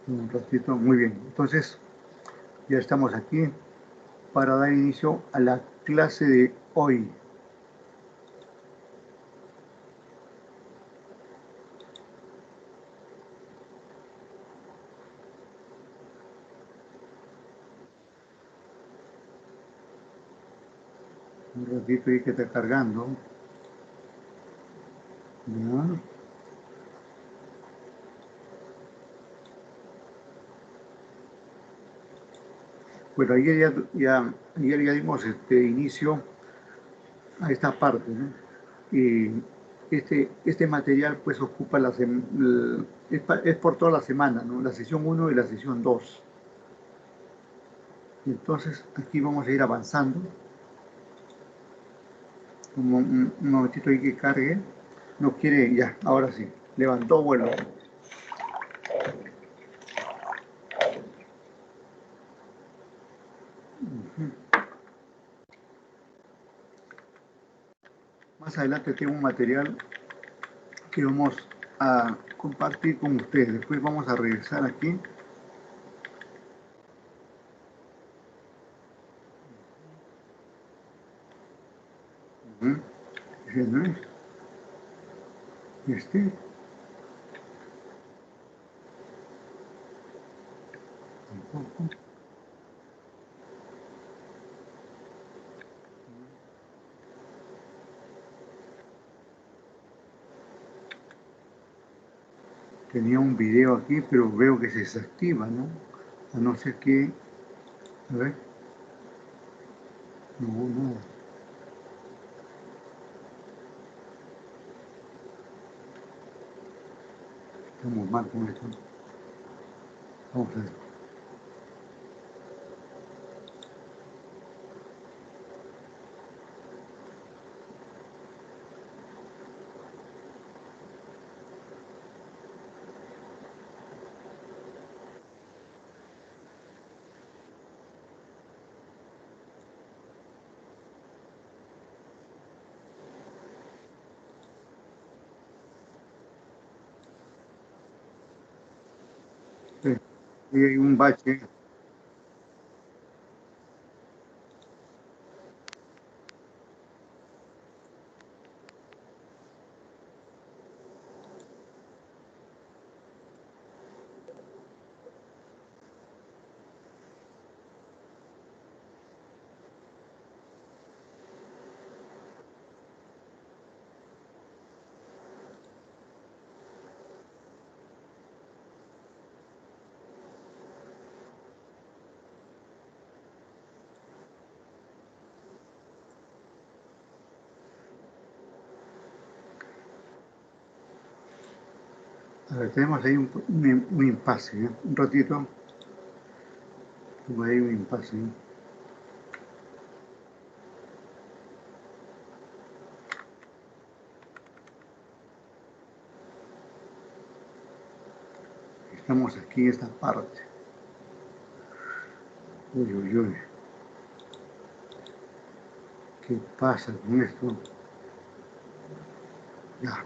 Un ratito, muy bien. Entonces, ya estamos aquí para dar inicio a la clase de hoy. Un ratito ahí que está cargando. Ya. Bueno, ayer ya dimos inicio a esta parte, ¿no? Y este material pues ocupa es por toda la semana, ¿no? La sesión 1 y la sesión 2. Entonces aquí vamos a ir avanzando. Un momentito ahí que cargue. No quiere, ya, ahora sí. Levantó vuelo. Más adelante tengo un material que vamos a compartir con ustedes. Después vamos a regresar aquí. Ese no es. Este. Tampoco. Tenía un video aquí, pero veo que se desactiva, ¿no? A no ser que... A ver. No, nada. Estamos mal con esto. Vamos a ver. Sí. Y hay un bache. A ver, tenemos ahí un impasse, ¿eh? Un ratito. Tengo ahí un impasse, ¿eh? Estamos aquí en esta parte. Uy, uy, uy. ¿Qué pasa con esto? Ya.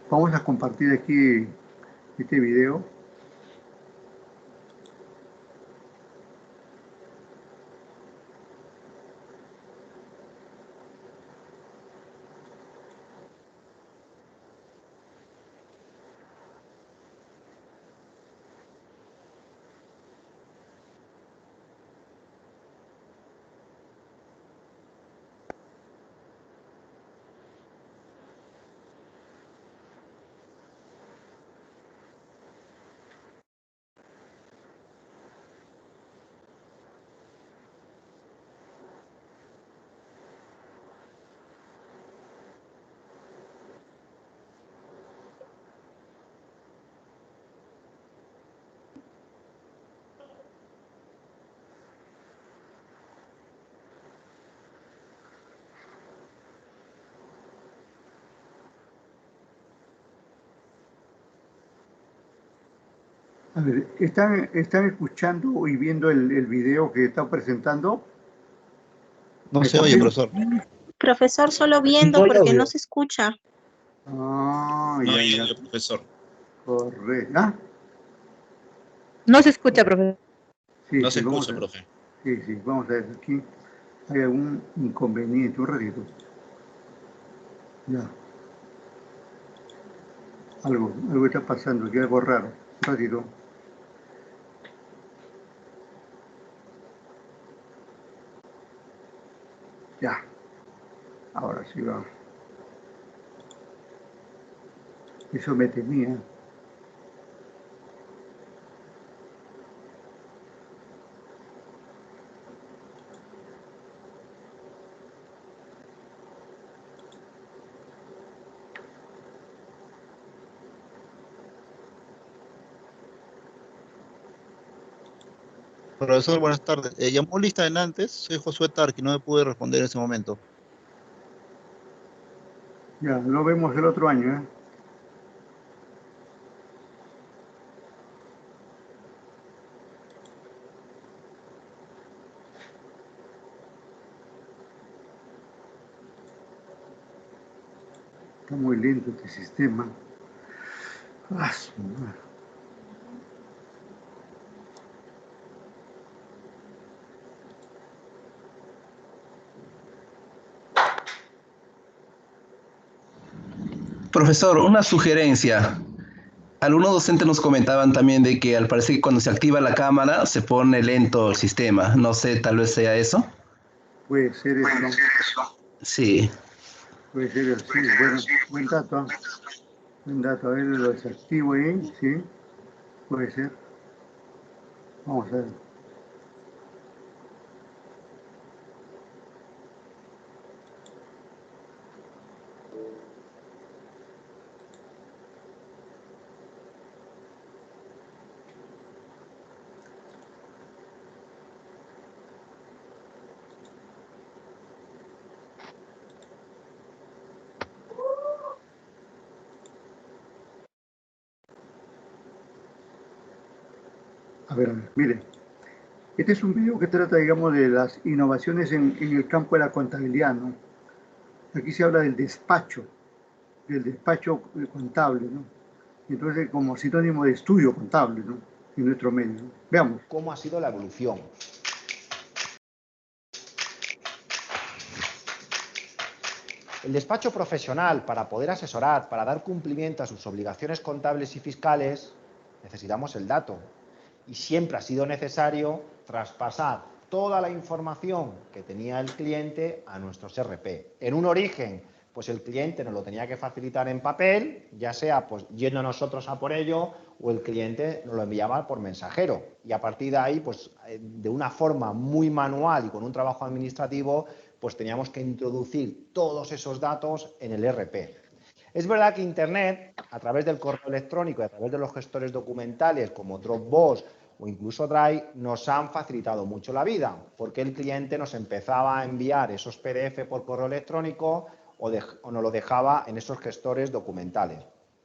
Vamos a compartir aquí este video. A ver, ¿están escuchando y viendo el video que está presentando? No ¿Me se están oye, viendo? profesor. Profesor, solo viendo No hay porque no audio. se escucha. Ah, No ya, hay ya. audio, profesor. Correcto. ¿Ah? No se escucha, profesor. Sí, No sí, se vamos escucha, a, profe. sí, vamos a ver aquí. Hay algún inconveniente, un ratito. Ya, algo está pasando, aquí algo raro. Un ratito. Ya, ahora sí va. Eso me temía. Profesor, buenas tardes. Llamó lista en antes. Soy Josué Tarqui, no me pude responder en ese momento. Ya, lo vemos el otro año, ¿eh? Está muy lento este sistema. Ah, su madre. Profesor, una sugerencia. Algunos docentes nos comentaban también de que al parecer que cuando se activa la cámara se pone lento el sistema. No sé, tal vez sea eso. Puede ser eso. Sí. Puede ser así. Bueno, buen dato. ¿Ah? Buen dato. A ver, lo desactivo ahí. Sí, puede ser. Vamos a ver. A ver, miren. Este es un video que trata, digamos, de las innovaciones en el campo de la contabilidad, ¿no? Aquí se habla del despacho contable, ¿no? Entonces, como sinónimo de estudio contable, ¿no? En nuestro medio, ¿no? Veamos. ¿Cómo ha sido la evolución? El despacho profesional, para poder asesorar, para dar cumplimiento a sus obligaciones contables y fiscales, necesitamos el dato. Y siempre ha sido necesario traspasar toda la información que tenía el cliente a nuestros RP. En un origen, pues el cliente nos lo tenía que facilitar en papel, ya sea pues yendo nosotros a por ello o el cliente nos lo enviaba por mensajero. Y a partir de ahí, pues de una forma muy manual y con un trabajo administrativo, pues teníamos que introducir todos esos datos en el RP. Es verdad que Internet, a través del correo electrónico y a través de los gestores documentales como Dropbox o incluso Drive, nos han facilitado mucho la vida, porque el cliente nos empezaba a enviar esos PDF por correo electrónico o nos lo dejaba en esos gestores documentales.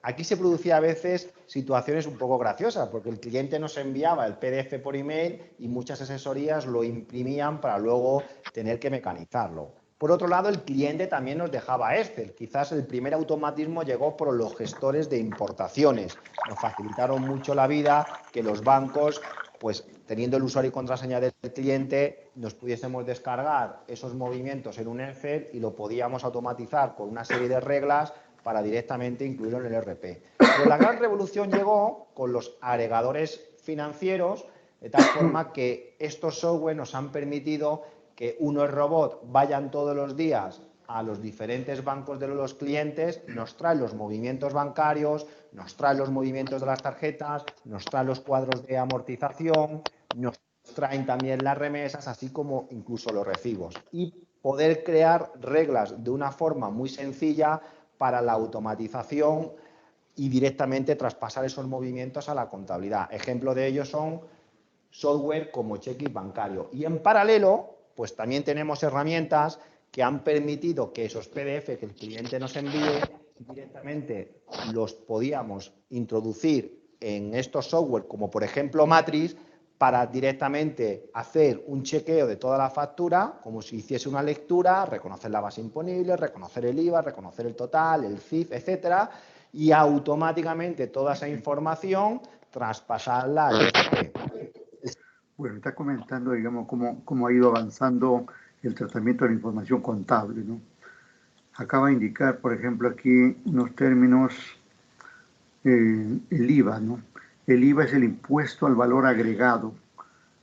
Aquí se producía a veces situaciones un poco graciosas, porque el cliente nos enviaba el PDF por email y muchas asesorías lo imprimían para luego tener que mecanizarlo. Por otro lado, el cliente también nos dejaba Excel. Quizás el primer automatismo llegó por los gestores de importaciones. Nos facilitaron mucho la vida que los bancos, pues teniendo el usuario y contraseña del cliente, nos pudiésemos descargar esos movimientos en un Excel y lo podíamos automatizar con una serie de reglas para directamente incluirlo en el RP. Pero la gran revolución llegó con los agregadores financieros, de tal forma que estos software nos han permitido que unos robots vayan todos los días a los diferentes bancos de los clientes, nos traen los movimientos bancarios, nos traen los movimientos de las tarjetas, nos traen los cuadros de amortización, nos traen también las remesas, así como incluso los recibos. Y poder crear reglas de una forma muy sencilla para la automatización y directamente traspasar esos movimientos a la contabilidad. Ejemplo de ello son software como Checkit bancario. Y en paralelo, pues también tenemos herramientas que han permitido que esos PDF que el cliente nos envíe directamente los podíamos introducir en estos software, como por ejemplo Matrix, para directamente hacer un chequeo de toda la factura, como si hiciese una lectura, reconocer la base imponible, reconocer el IVA, reconocer el total, el CIF, etcétera, y automáticamente toda esa información traspasarla al ERP. Bueno, está comentando, digamos, cómo ha ido avanzando el tratamiento de la información contable, ¿no? Acaba de indicar, por ejemplo, aquí unos términos, el IVA, ¿no? El IVA es el impuesto al valor agregado.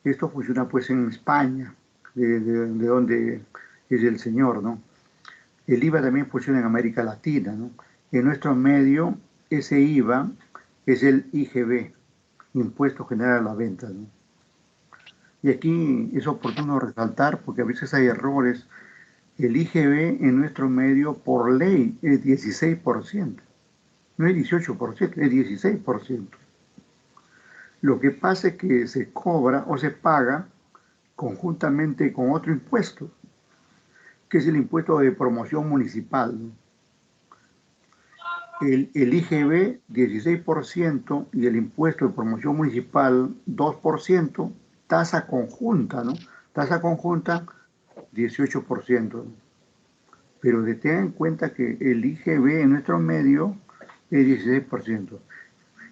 Esto funciona pues en España, de donde es el señor, ¿no? El IVA también funciona en América Latina, ¿no? En nuestro medio, ese IVA es el IGB, Impuesto General a la Venta, ¿no? Y aquí es oportuno resaltar, porque a veces hay errores. El IGB en nuestro medio, por ley, es 16%. No es 18%, es 16%. Lo que pasa es que se cobra o se paga conjuntamente con otro impuesto, que es el impuesto de promoción municipal, ¿no? El IGB 16% y el impuesto de promoción municipal 2%, tasa conjunta, ¿no? Tasa conjunta 18%. Pero tengan en cuenta que el IGB en nuestro medio es 16%.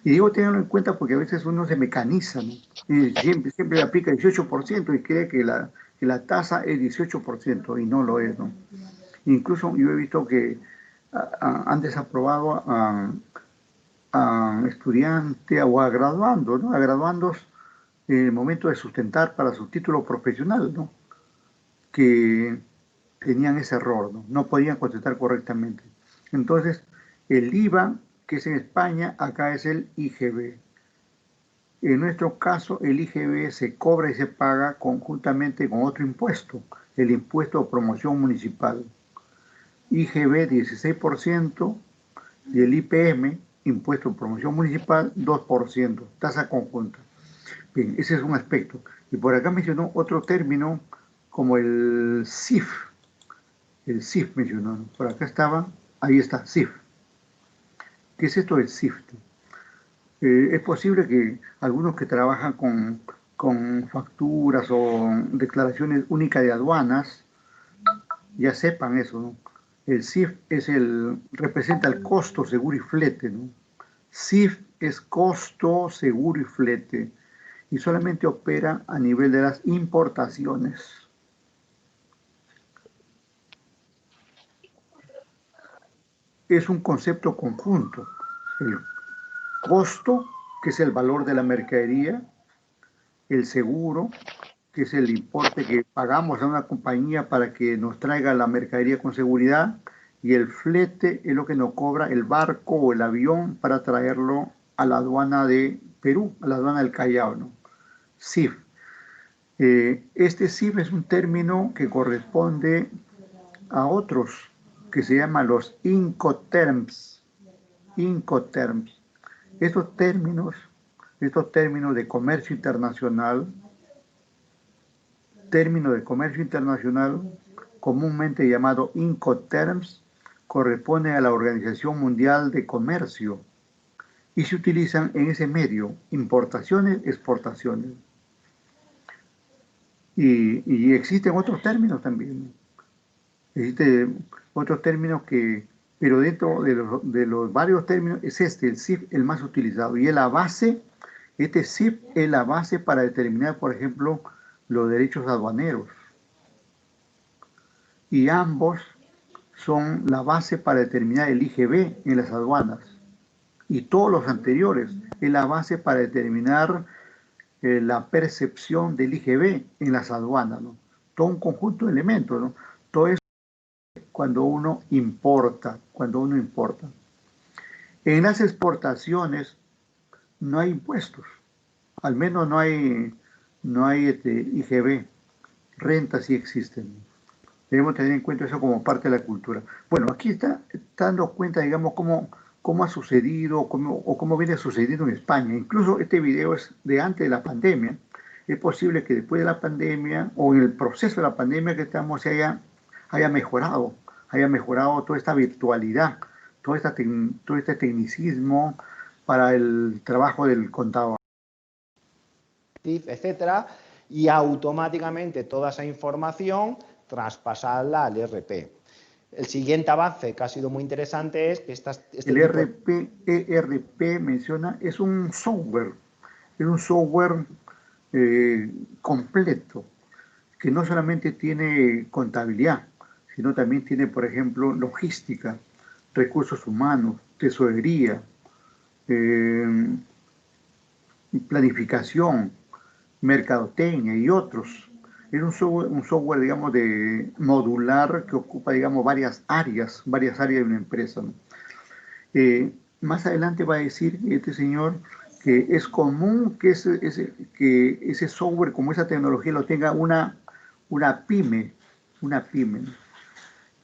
Y digo tenganlo en cuenta porque a veces uno se mecaniza, ¿no? Y siempre aplica 18% y cree que la tasa es 18% y no lo es, ¿no? Incluso yo he visto que han desaprobado a estudiantes o a graduandos, ¿no? A graduandos en el momento de sustentar para su título profesional, ¿no? Que tenían ese error, ¿no? No podían contestar correctamente. Entonces, el IVA, que es en España, acá es el IGB. En nuestro caso, el IGB se cobra y se paga conjuntamente con otro impuesto, el impuesto de promoción municipal. IGB 16% y el IPM, impuesto de promoción municipal, 2%, tasa conjunta. Bien, ese es un aspecto. Y por acá mencionó otro término como el CIF. El CIF mencionó, ¿no? Por acá estaba, ahí está, CIF. ¿Qué es esto del CIF? Es posible que algunos que trabajan con facturas o declaraciones únicas de aduanas ya sepan eso, ¿no? El CIF representa el costo, seguro y flete, ¿no? CIF es costo, seguro y flete y solamente opera a nivel de las importaciones. Es un concepto conjunto. El costo, que es el valor de la mercadería, el seguro, que es el importe que pagamos a una compañía para que nos traiga la mercadería con seguridad, y el flete es lo que nos cobra el barco o el avión para traerlo a la aduana de Perú, a la aduana del Callao, ¿no? CIF. Este CIF es un término que corresponde a otros que se llaman los Incoterms. Incoterms. Estos términos de comercio internacional, comúnmente llamado Incoterms, corresponde a la Organización Mundial de Comercio y se utilizan en ese medio, importaciones, exportaciones. Y existen otros términos también. Existen otros términos pero dentro de los varios términos es el CIF, el más utilizado. Y es la base, este CIF es la base para determinar, por ejemplo, los derechos aduaneros. Y ambos son la base para determinar el IGB en las aduanas. Y todos los anteriores es la base para determinar la percepción del IGB en las aduanas, ¿no? Todo un conjunto de elementos, ¿no? Todo eso cuando uno importa. En las exportaciones no hay impuestos, al menos no hay IGB, rentas sí existen. Debemos tener en cuenta eso como parte de la cultura. Bueno, aquí está dando cuenta, digamos, cómo ha sucedido o cómo viene sucediendo en España. Incluso este video es de antes de la pandemia. Es posible que después de la pandemia o en el proceso de la pandemia que estamos haya mejorado toda esta virtualidad, todo este tecnicismo, para el trabajo del contador. Etcétera, y automáticamente toda esa información traspasarla al ERP. El siguiente avance que ha sido muy interesante es que el ERP menciona, es un software completo, que no solamente tiene contabilidad, sino también tiene, por ejemplo, logística, recursos humanos, tesorería, planificación, mercadotecnia y otros. Es un software, digamos, de modular que ocupa, digamos, varias áreas de una empresa, ¿no? Más adelante va a decir este señor que es común que ese software, como esa tecnología, lo tenga una pyme, ¿no?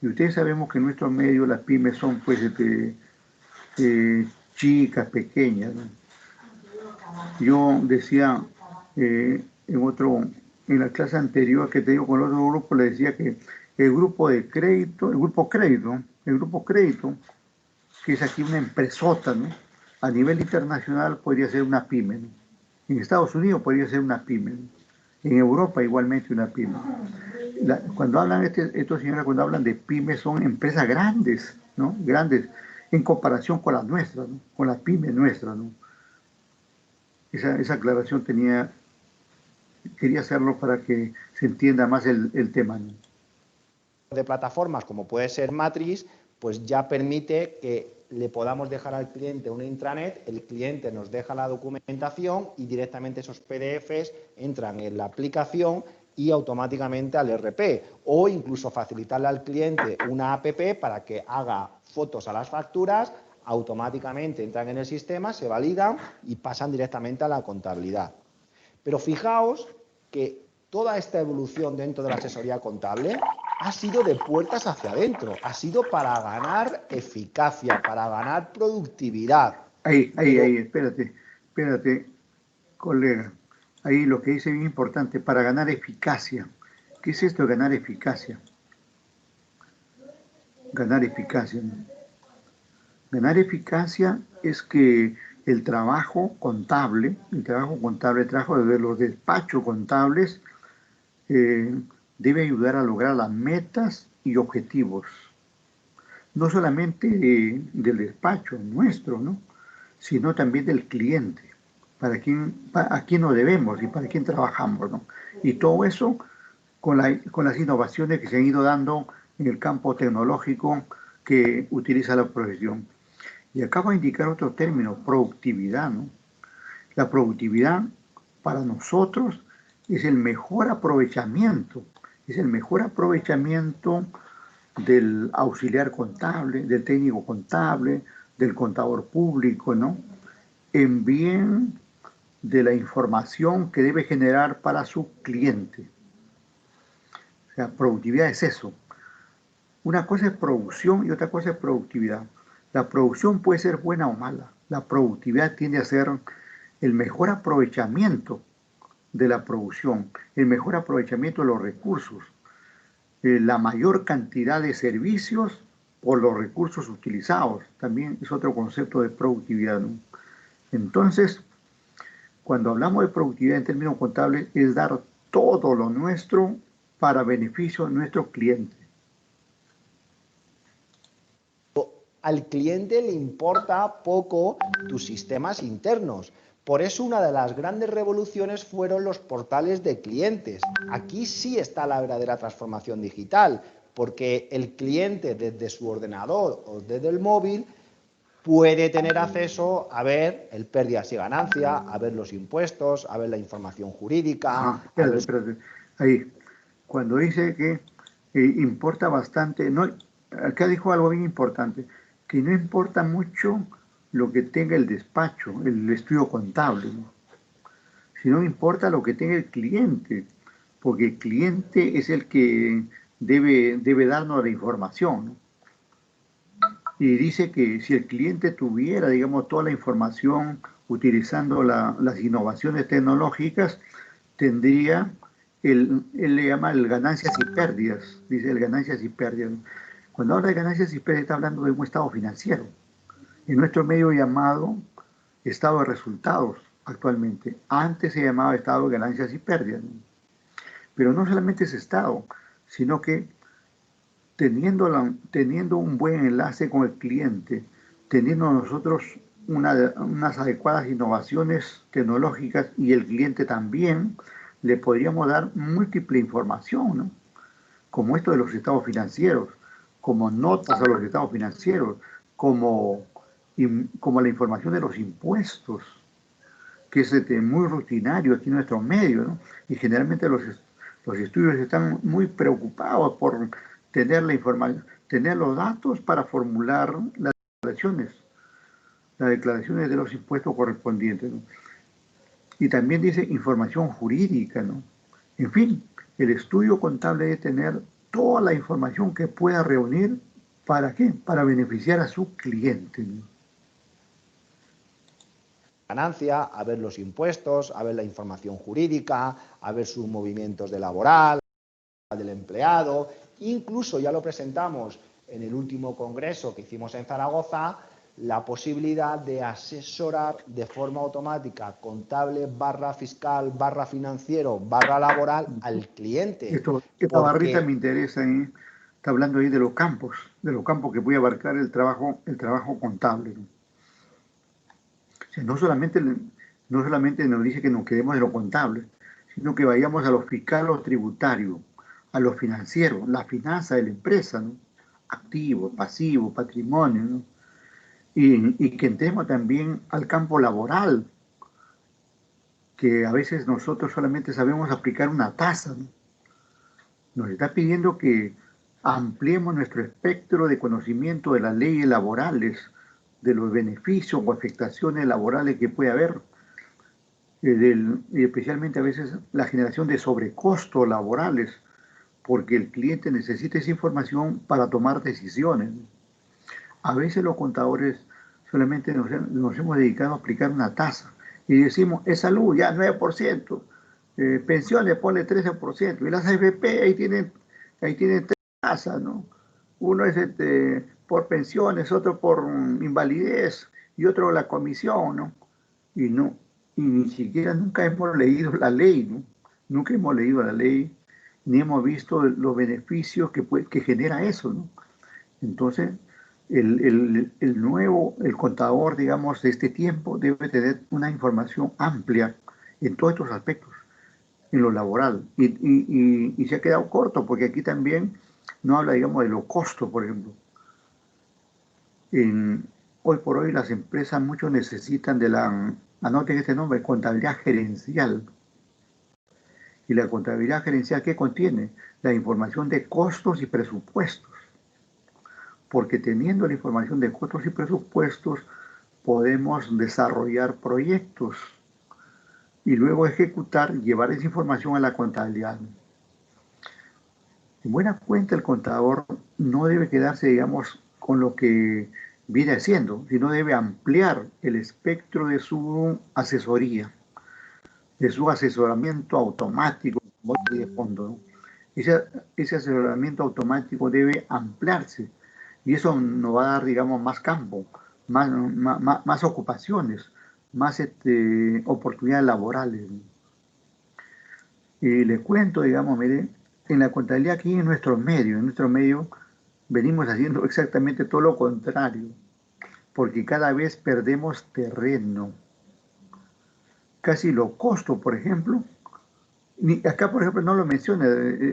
Y ustedes sabemos que en nuestro medio las pymes son, pues, chicas, pequeñas, ¿no? Yo decía en la clase anterior que te digo con el otro grupo, le decía que el grupo crédito, que es aquí una empresota, ¿no? A nivel internacional podría ser una pyme, ¿no? En Estados Unidos podría ser una pyme, ¿no? En Europa igualmente una pyme. Cuando hablan estos señores, cuando hablan de pymes, son empresas grandes, ¿no? Grandes en comparación con las nuestras, ¿no? Con las pymes nuestras, ¿no? Esa aclaración quería hacerlo para que se entienda más el tema, ¿no? De plataformas como puede ser Matrix, pues ya permite que le podamos dejar al cliente una intranet, el cliente nos deja la documentación y directamente esos PDFs entran en la aplicación y automáticamente al ERP, o incluso facilitarle al cliente una app para que haga fotos a las facturas, automáticamente entran en el sistema, se validan y pasan directamente a la contabilidad. Pero fijaos que toda esta evolución dentro de la asesoría contable ha sido de puertas hacia adentro, ha sido para ganar eficacia, para ganar productividad. Ahí, espérate, colega. Ahí lo que dice bien importante, para ganar eficacia. ¿Qué es esto de ganar eficacia? Ganar eficacia, ¿no? Ganar eficacia es que el trabajo contable, el trabajo de los despachos contables, debe ayudar a lograr las metas y objetivos, no solamente del despacho nuestro, ¿no? Sino también del cliente, a quién nos debemos y para quién trabajamos, ¿no? Y todo eso con las innovaciones que se han ido dando en el campo tecnológico que utiliza la profesión. Y acabo de indicar otro término, productividad, ¿no? La productividad para nosotros es el mejor aprovechamiento del auxiliar contable, del técnico contable, del contador público, ¿no? En bien de la información que debe generar para su cliente. O sea, productividad es eso. Una cosa es producción y otra cosa es productividad. La producción puede ser buena o mala. La productividad tiende a ser el mejor aprovechamiento de la producción, el mejor aprovechamiento de los recursos, la mayor cantidad de servicios por los recursos utilizados. También es otro concepto de productividad, ¿no? Entonces, cuando hablamos de productividad en términos contables, es dar todo lo nuestro para beneficio de nuestro cliente. Al cliente le importa poco tus sistemas internos. Por eso una de las grandes revoluciones fueron los portales de clientes. Aquí sí está la verdadera transformación digital, porque el cliente desde su ordenador o desde el móvil puede tener acceso a ver el pérdidas y ganancias, a ver los impuestos, a ver la información jurídica. Espérate. Ahí, cuando dice que importa bastante, no, acá dijo algo bien importante, que no importa mucho lo que tenga el despacho, el estudio contable, ¿no? Sino importa lo que tenga el cliente, porque el cliente es el que debe darnos la información, ¿no? Y dice que si el cliente tuviera, digamos, toda la información utilizando las innovaciones tecnológicas, tendría, él le llama el ganancias y pérdidas, dice el ganancias y pérdidas. Cuando habla de ganancias y pérdidas está hablando de un estado financiero. En nuestro medio llamado estado de resultados actualmente. Antes se llamaba estado de ganancias y pérdidas, ¿no? Pero no solamente ese estado, sino que teniendo un buen enlace con el cliente, teniendo nosotros unas adecuadas innovaciones tecnológicas y el cliente también, le podríamos dar múltiple información, ¿no? Como esto de los estados financieros, como notas a los estados financieros, como la información de los impuestos, que es muy rutinario aquí en nuestro medio, ¿no? Y generalmente los estudios están muy preocupados por tener la información, tener los datos para formular las declaraciones de los impuestos correspondientes, ¿no? Y también dice información jurídica, ¿no? En fin, el estudio contable debe tener toda la información que pueda reunir. ¿Para qué? Para beneficiar a su cliente, ¿no? Ganancia, a ver los impuestos, a ver la información jurídica, a ver sus movimientos de laboral, del empleado. Incluso ya lo presentamos en el último congreso que hicimos en Zaragoza, la posibilidad de asesorar de forma automática contable / fiscal / financiero / laboral al cliente. Esta barrita me interesa, ¿eh? Está hablando ahí de los campos que puede abarcar el trabajo contable, ¿no? O sea, no solamente nos dice que nos quedemos de lo contable, sino que vayamos a lo fiscal, lo tributario, a lo financiero, la finanza de la empresa, ¿no? Activo, pasivo, patrimonio, ¿no? Y que entremos también al campo laboral, que a veces nosotros solamente sabemos aplicar una tasa, ¿no? Nos está pidiendo que ampliemos nuestro espectro de conocimiento de las leyes laborales, de los beneficios o afectaciones laborales que puede haber, y especialmente a veces la generación de sobrecostos laborales, porque el cliente necesita esa información para tomar decisiones. A veces los contadores solamente nos hemos dedicado a aplicar una tasa y decimos, es salud, ya 9%, pensiones, ponle 13%, y las AFP ahí tienen tres tasas, ¿no? Uno es por pensiones, otro por invalidez y otro la comisión, ¿no? Y no, y ni siquiera nunca hemos leído la ley, ¿no? Nunca hemos leído la ley, ni hemos visto los beneficios que genera eso, ¿no? Entonces, el contador, digamos, de este tiempo debe tener una información amplia en todos estos aspectos, en lo laboral. Y se ha quedado corto, porque aquí también no habla, digamos, de los costos, por ejemplo. Hoy por hoy las empresas muchos necesitan anoten este nombre, contabilidad gerencial. Y la contabilidad gerencial, ¿qué contiene? La información de costos y presupuestos. Porque teniendo la información de costos y presupuestos, podemos desarrollar proyectos y luego ejecutar, llevar esa información a la contabilidad. En buena cuenta, el contador no debe quedarse, digamos, con lo que viene haciendo, sino debe ampliar el espectro de su asesoría, de su asesoramiento automático de fondo, ¿no? Ese asesoramiento automático debe ampliarse y eso nos va a dar, digamos, más campo, más ocupaciones, más oportunidades laborales. Y le cuento, digamos, mire, en la contabilidad aquí en nuestro medio venimos haciendo exactamente todo lo contrario, porque cada vez perdemos terreno. Casi los costos, por ejemplo, acá, por ejemplo, no lo menciona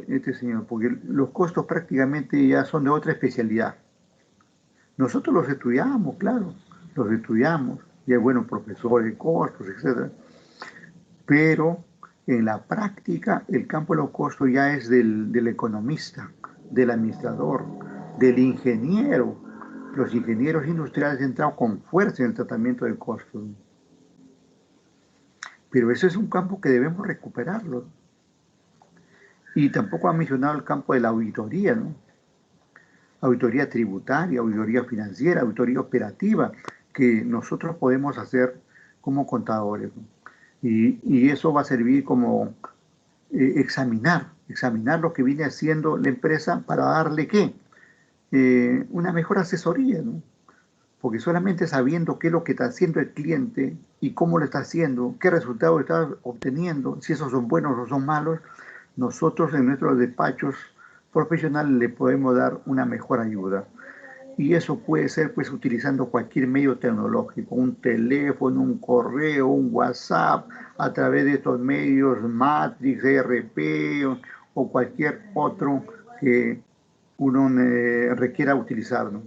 este señor, porque los costos prácticamente ya son de otra especialidad. Nosotros los estudiamos, claro, los estudiamos, y hay buenos profesores de costos, etc. Pero en la práctica, el campo de los costos ya es del economista, del administrador, del ingeniero. Los ingenieros industriales han entrado con fuerza en el tratamiento del costo. Pero ese es un campo que debemos recuperarlo. Y tampoco ha mencionado el campo de la auditoría, ¿no? Auditoría tributaria, auditoría financiera, auditoría operativa, que nosotros podemos hacer como contadores, ¿no? Y eso va a servir como examinar lo que viene haciendo la empresa para darle, ¿qué? Una mejor asesoría, ¿no? porque solamente sabiendo qué es lo que está haciendo el cliente y cómo lo está haciendo, qué resultados está obteniendo, si esos son buenos o son malos, nosotros en nuestros despachos profesionales le podemos dar una mejor ayuda. Y eso puede ser pues utilizando cualquier medio tecnológico, un teléfono, un correo, un WhatsApp, a través de estos medios, Matrix, ERP o cualquier otro que uno requiera utilizar, ¿no?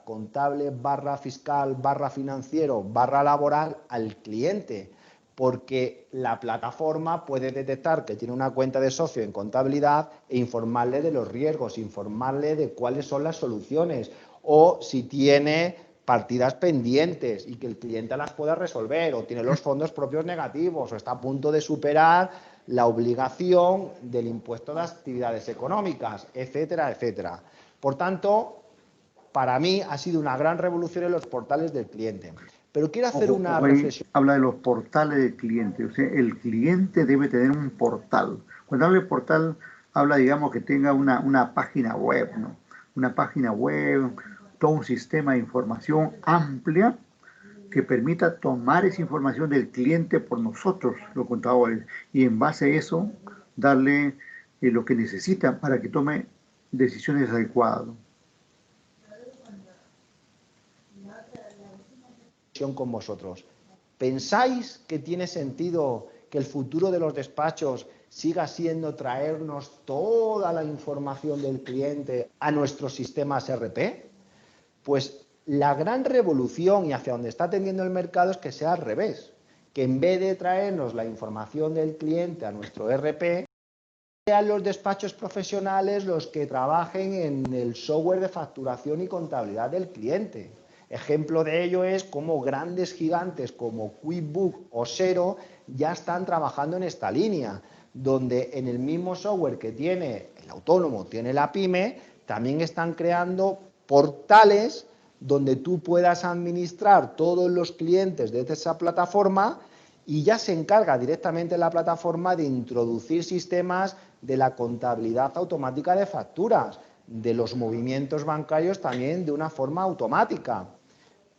Contable barra fiscal barra financiero barra laboral al cliente, porque la plataforma puede detectar que tiene una cuenta de socio en contabilidad e informarle de los riesgos, informarle de cuáles son las soluciones o si tiene partidas pendientes y que el cliente las pueda resolver, o tiene los fondos propios negativos, o está a punto de superar la obligación del impuesto de actividades económicas, etcétera, etcétera. Por tanto, para mí ha sido una gran revolución en los portales del cliente. Pero quiero hacer una reflexión. Habla de los portales del cliente. O sea, el cliente debe tener un portal. Cuando habla de portal, habla, digamos, que tenga una página web, ¿no? Una página web, todo un sistema de información amplia que permita tomar esa información del cliente por nosotros, los contadores, y en base a eso darle lo que necesita para que tome decisiones adecuadas, ¿no? Con vosotros. ¿Pensáis que tiene sentido que el futuro de los despachos siga siendo traernos toda la información del cliente a nuestros sistemas ERP? Pues la gran revolución y hacia donde está tendiendo el mercado es que sea al revés, que en vez de traernos la información del cliente a nuestro ERP, sean los despachos profesionales los que trabajen en el software de facturación y contabilidad del cliente. Ejemplo de ello es cómo grandes gigantes como QuickBooks o Xero ya están trabajando en esta línea, donde en el mismo software que tiene el autónomo, tiene la pyme, también están creando portales donde tú puedas administrar todos los clientes de esa plataforma y ya se encarga directamente la plataforma de introducir sistemas de la contabilidad automática de facturas, de los movimientos bancarios también de una forma automática.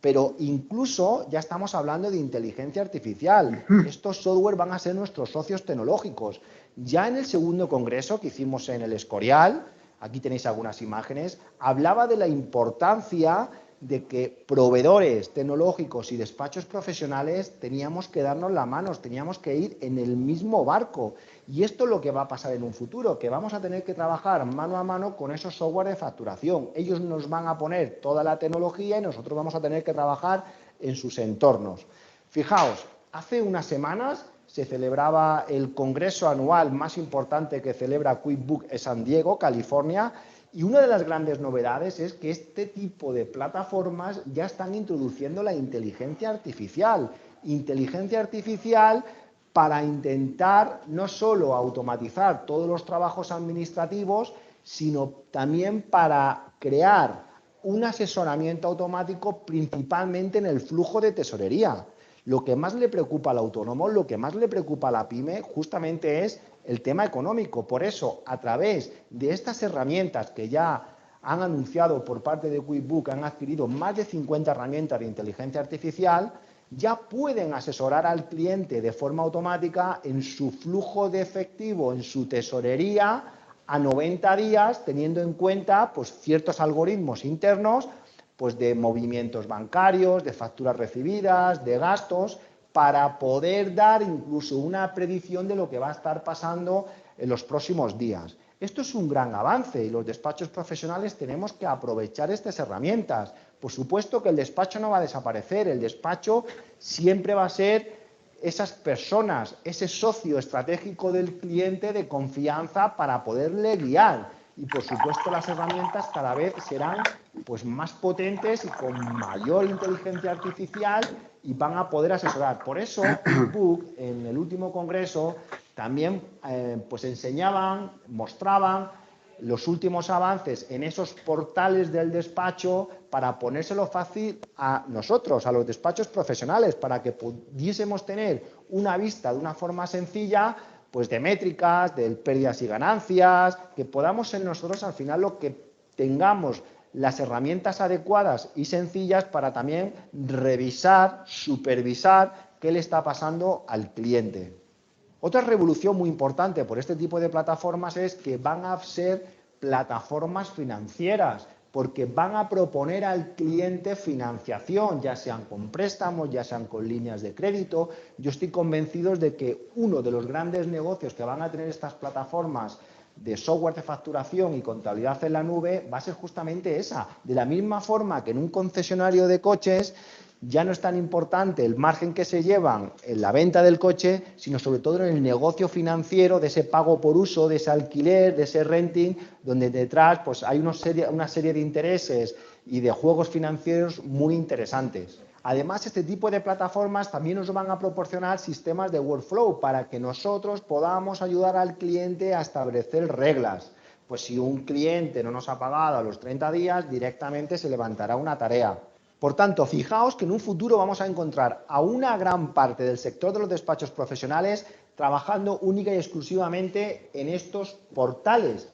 Pero incluso ya estamos hablando de inteligencia artificial. Estos software van a ser nuestros socios tecnológicos. Ya en el segundo congreso que hicimos en el Escorial, aquí tenéis algunas imágenes, hablaba de la importancia de que proveedores tecnológicos y despachos profesionales teníamos que darnos la mano, teníamos que ir en el mismo barco. Y esto es lo que va a pasar en un futuro, que vamos a tener que trabajar mano a mano con esos software de facturación. Ellos nos van a poner toda la tecnología y nosotros vamos a tener que trabajar en sus entornos. Fijaos, hace unas semanas se celebraba el congreso anual más importante que celebra QuickBooks en San Diego, California, y una de las grandes novedades es que este tipo de plataformas ya están introduciendo la inteligencia artificial. Inteligencia artificial para intentar no solo automatizar todos los trabajos administrativos, sino también para crear un asesoramiento automático principalmente en el flujo de tesorería. Lo que más le preocupa al autónomo, lo que más le preocupa a la pyme, justamente es el tema económico. Por eso, a través de estas herramientas que ya han anunciado por parte de QuickBooks, han adquirido más de 50 herramientas de inteligencia artificial, ya pueden asesorar al cliente de forma automática en su flujo de efectivo, en su tesorería, a 90 días, teniendo en cuenta pues, ciertos algoritmos internos pues, de movimientos bancarios, de facturas recibidas, de gastos, para poder dar incluso una predicción de lo que va a estar pasando en los próximos días. Esto es un gran avance y los despachos profesionales tenemos que aprovechar estas herramientas. Por supuesto que el despacho no va a desaparecer, el despacho siempre va a ser esas personas, ese socio estratégico del cliente de confianza para poderle guiar. Y por supuesto las herramientas cada vez serán pues, más potentes y con mayor inteligencia artificial y van a poder asesorar. Por eso, QuickBooks en el último congreso también pues enseñaban, mostraban los últimos avances en esos portales del despacho para ponérselo fácil a nosotros, a los despachos profesionales, para que pudiésemos tener una vista de una forma sencilla pues de métricas, de pérdidas y ganancias, que podamos ser nosotros al final lo que tengamos las herramientas adecuadas y sencillas para también revisar, supervisar qué le está pasando al cliente. Otra revolución muy importante por este tipo de plataformas es que van a ser plataformas financieras, porque van a proponer al cliente financiación, ya sean con préstamos, ya sean con líneas de crédito. Yo estoy convencido de que uno de los grandes negocios que van a tener estas plataformas de software de facturación y contabilidad en la nube va a ser justamente esa. De la misma forma que en un concesionario de coches ya no es tan importante el margen que se llevan en la venta del coche, sino sobre todo en el negocio financiero de ese pago por uso, de ese alquiler, de ese renting, donde detrás pues, hay una serie de intereses y de juegos financieros muy interesantes. Además, este tipo de plataformas también nos van a proporcionar sistemas de workflow para que nosotros podamos ayudar al cliente a establecer reglas. Pues si un cliente no nos ha pagado a los 30 días, directamente se levantará una tarea. Por tanto, fijaos que en un futuro vamos a encontrar a una gran parte del sector de los despachos profesionales trabajando única y exclusivamente en estos portales,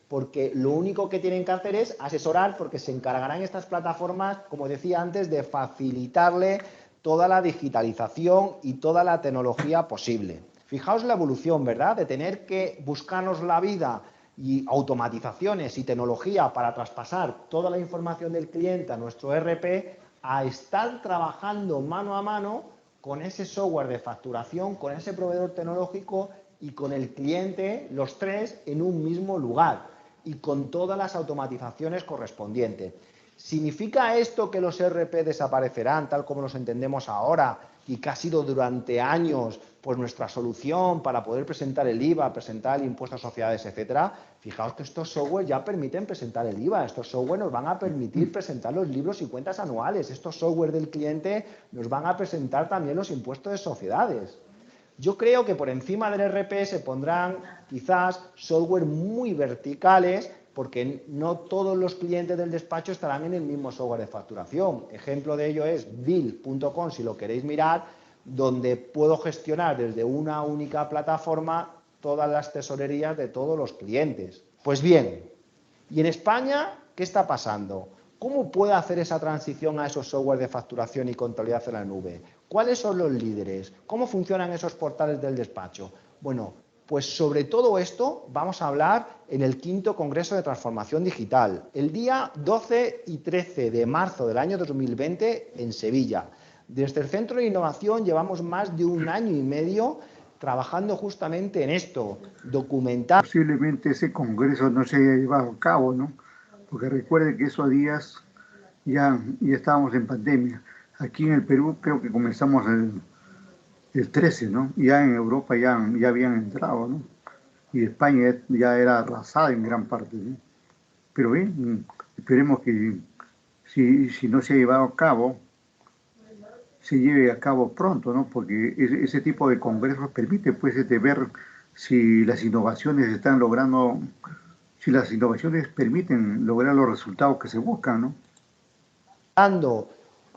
porque lo único que tienen que hacer es asesorar, porque se encargarán estas plataformas, como decía antes, de facilitarle toda la digitalización y toda la tecnología posible. Fijaos la evolución, ¿verdad?, de tener que buscarnos la vida y automatizaciones y tecnología para traspasar toda la información del cliente a nuestro ERP, a estar trabajando mano a mano con ese software de facturación, con ese proveedor tecnológico y con el cliente, los tres en un mismo lugar y con todas las automatizaciones correspondientes. ¿Significa esto que los ERP desaparecerán tal como los entendemos ahora y que ha sido durante años pues nuestra solución para poder presentar el IVA, presentar el impuesto a sociedades, etcétera? Fijaos que estos software ya permiten presentar el IVA, estos software nos van a permitir presentar los libros y cuentas anuales, estos software del cliente nos van a presentar también los impuestos de sociedades. Yo creo que por encima del ERP se pondrán quizás software muy verticales, porque no todos los clientes del despacho estarán en el mismo software de facturación. Ejemplo de ello es bill.com, si lo queréis mirar, donde puedo gestionar desde una única plataforma todas las tesorerías de todos los clientes. Pues bien, ¿y en España qué está pasando? ¿Cómo puede hacer esa transición a esos software de facturación y contabilidad en la nube? ¿Cuáles son los líderes? ¿Cómo funcionan esos portales del despacho? Bueno, pues sobre todo esto vamos a hablar en el 5º Congreso de Transformación Digital, el día 12 y 13 de marzo del año 2020 en Sevilla. Desde el Centro de Innovación llevamos más de 1 año y medio trabajando justamente en esto, documentar. Posiblemente ese congreso no se haya llevado a cabo, ¿no? Porque recuerde que esos días ya estábamos en pandemia. Aquí en el Perú creo que comenzamos el 13, ¿no? Ya en Europa ya habían entrado, ¿no? Y España ya era arrasada en gran parte, ¿no? Pero bien, esperemos que si no se ha llevado a cabo, se lleve a cabo pronto, ¿no? Porque ese tipo de congresos permite, pues, ver si las innovaciones están logrando, si las innovaciones permiten lograr los resultados que se buscan, ¿no?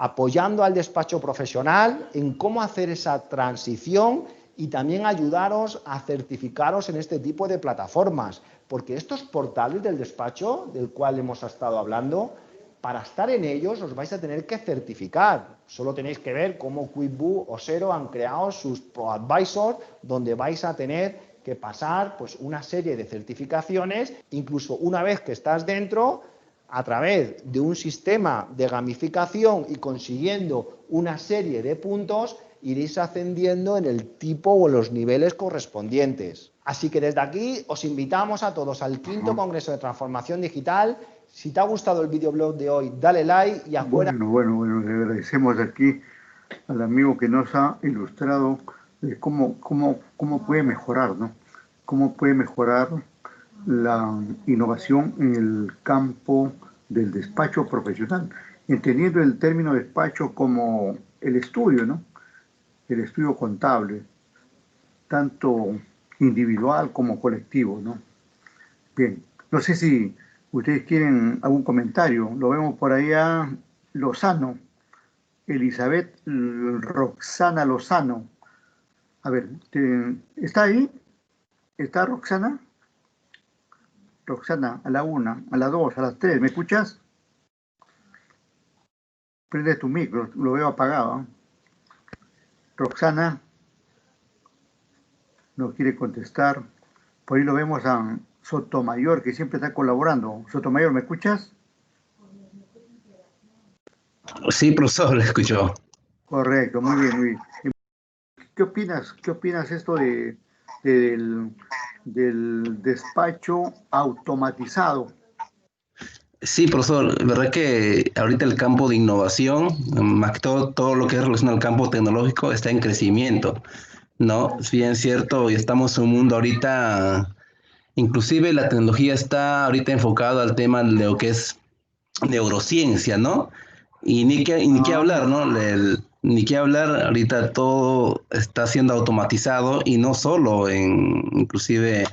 Apoyando al despacho profesional en cómo hacer esa transición y también ayudaros a certificaros en este tipo de plataformas, porque estos portales del despacho, del cual hemos estado hablando, para estar en ellos os vais a tener que certificar. Solo tenéis que ver cómo QuickBooks o Xero han creado sus ProAdvisor, donde vais a tener que pasar pues, una serie de certificaciones, incluso una vez que estás dentro, a través de un sistema de gamificación y consiguiendo una serie de puntos, iréis ascendiendo en el tipo o los niveles correspondientes. Así que desde aquí os invitamos a todos al 5º Congreso de Transformación Digital. Si te ha gustado el videoblog de hoy, dale like y afuera. Bueno, le agradecemos aquí al amigo que nos ha ilustrado cómo puede mejorar, ¿no? Cómo puede mejorar la innovación en el campo del despacho profesional, entendiendo el término despacho como el estudio, ¿no? El estudio contable, tanto individual como colectivo, ¿no? Bien, no sé si ustedes quieren algún comentario. Lo vemos por allá, Lozano, Elizabeth Roxana Lozano. A ver, ¿está ahí? ¿Está Roxana? Roxana, a la 1, a la 2, a las 3, ¿me escuchas? Prende tu micro, lo veo apagado. Roxana no quiere contestar. Por ahí lo vemos a Sotomayor, que siempre está colaborando. Sotomayor, ¿me escuchas? Sí, profesor, lo escuchó. Correcto, muy bien, muy bien. ¿Qué opinas? ¿Qué opinas esto del despacho automatizado? Sí, profesor, verdad que ahorita el campo de innovación, más que todo lo que es relacionado al campo tecnológico, está en crecimiento, ¿no? Es bien cierto, y estamos en un mundo ahorita, inclusive la tecnología está ahorita enfocada al tema de lo que es neurociencia, ¿no? Y ni qué hablar, Ah, ¿no? Ni qué hablar, ahorita todo está siendo automatizado y no solo en, inclusive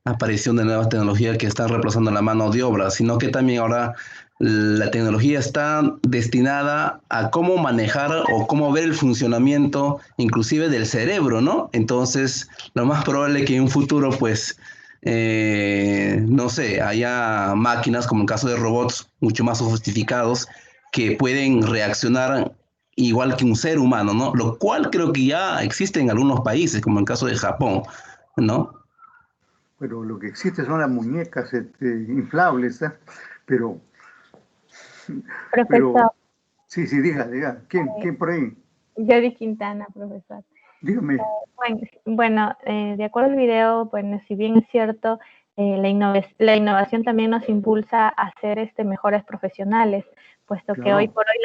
aparición de nuevas tecnologías que están reemplazando la mano de obra, sino que también ahora la tecnología está destinada a cómo manejar o cómo ver el funcionamiento inclusive del cerebro, ¿no? Entonces, lo más probable es que en un futuro, pues, no sé, haya máquinas, como el caso de robots mucho más sofisticados, que pueden reaccionar igual que un ser humano, ¿no? Lo cual creo que ya existe en algunos países, como el caso de Japón, ¿no? pero lo que existe son las muñecas inflables, ¿eh? Pero, Profesor, pero, sí, sí, diga. ¿Quién por ahí? Jody Quintana, profesor. Dígame. Bueno, de acuerdo al video, bueno, si bien es cierto, la innovación también nos impulsa a ser mejores profesionales, puesto que hoy Claro, por hoy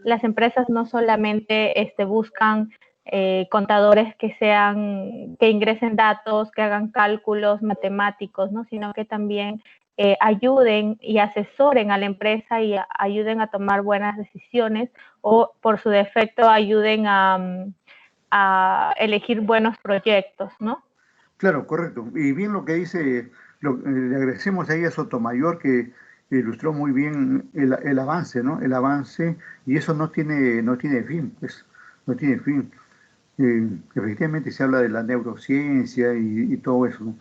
las empresas no solamente buscan contadores que ingresen datos, que hagan cálculos matemáticos, ¿no? Sino que también ayuden y asesoren a la empresa y ayuden a tomar buenas decisiones o por su defecto ayuden a elegir buenos proyectos, ¿no? claro, correcto. Y bien lo que dice, le agradecemos ahí a Sotomayor que ilustró muy bien el avance, ¿no? El avance, y eso no tiene fin, pues, no tiene fin. Efectivamente se habla de la neurociencia y todo eso, ¿no?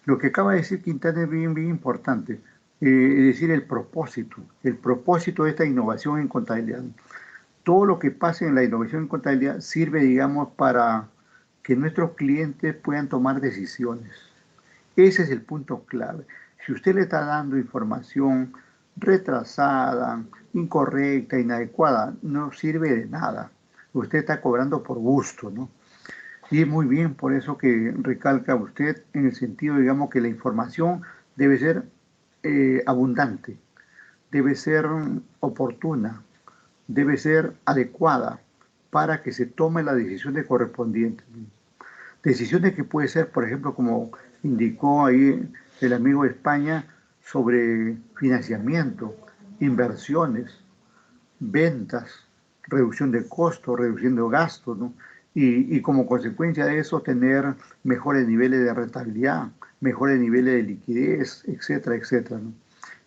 Lo que acaba de decir Quintana es bien, bien importante, es decir, el propósito de esta innovación en contabilidad. Todo lo que pase en la innovación en contabilidad sirve, digamos, para que nuestros clientes puedan tomar decisiones. Ese es el punto clave. Si usted le está dando información retrasada, incorrecta, inadecuada, no sirve de nada. Usted está cobrando por gusto, ¿no? Y es muy bien por eso que recalca usted en el sentido, digamos, que la información debe ser abundante, debe ser oportuna, debe ser adecuada para que se tome la decisión correspondiente. Decisiones que puede ser, por ejemplo, como indicó ahí el amigo de España, sobre financiamiento, inversiones, ventas, reducción de costos, reducción de gastos, ¿no? Y como consecuencia de eso tener mejores niveles de rentabilidad, mejores niveles de liquidez, etcétera, etcétera, ¿no?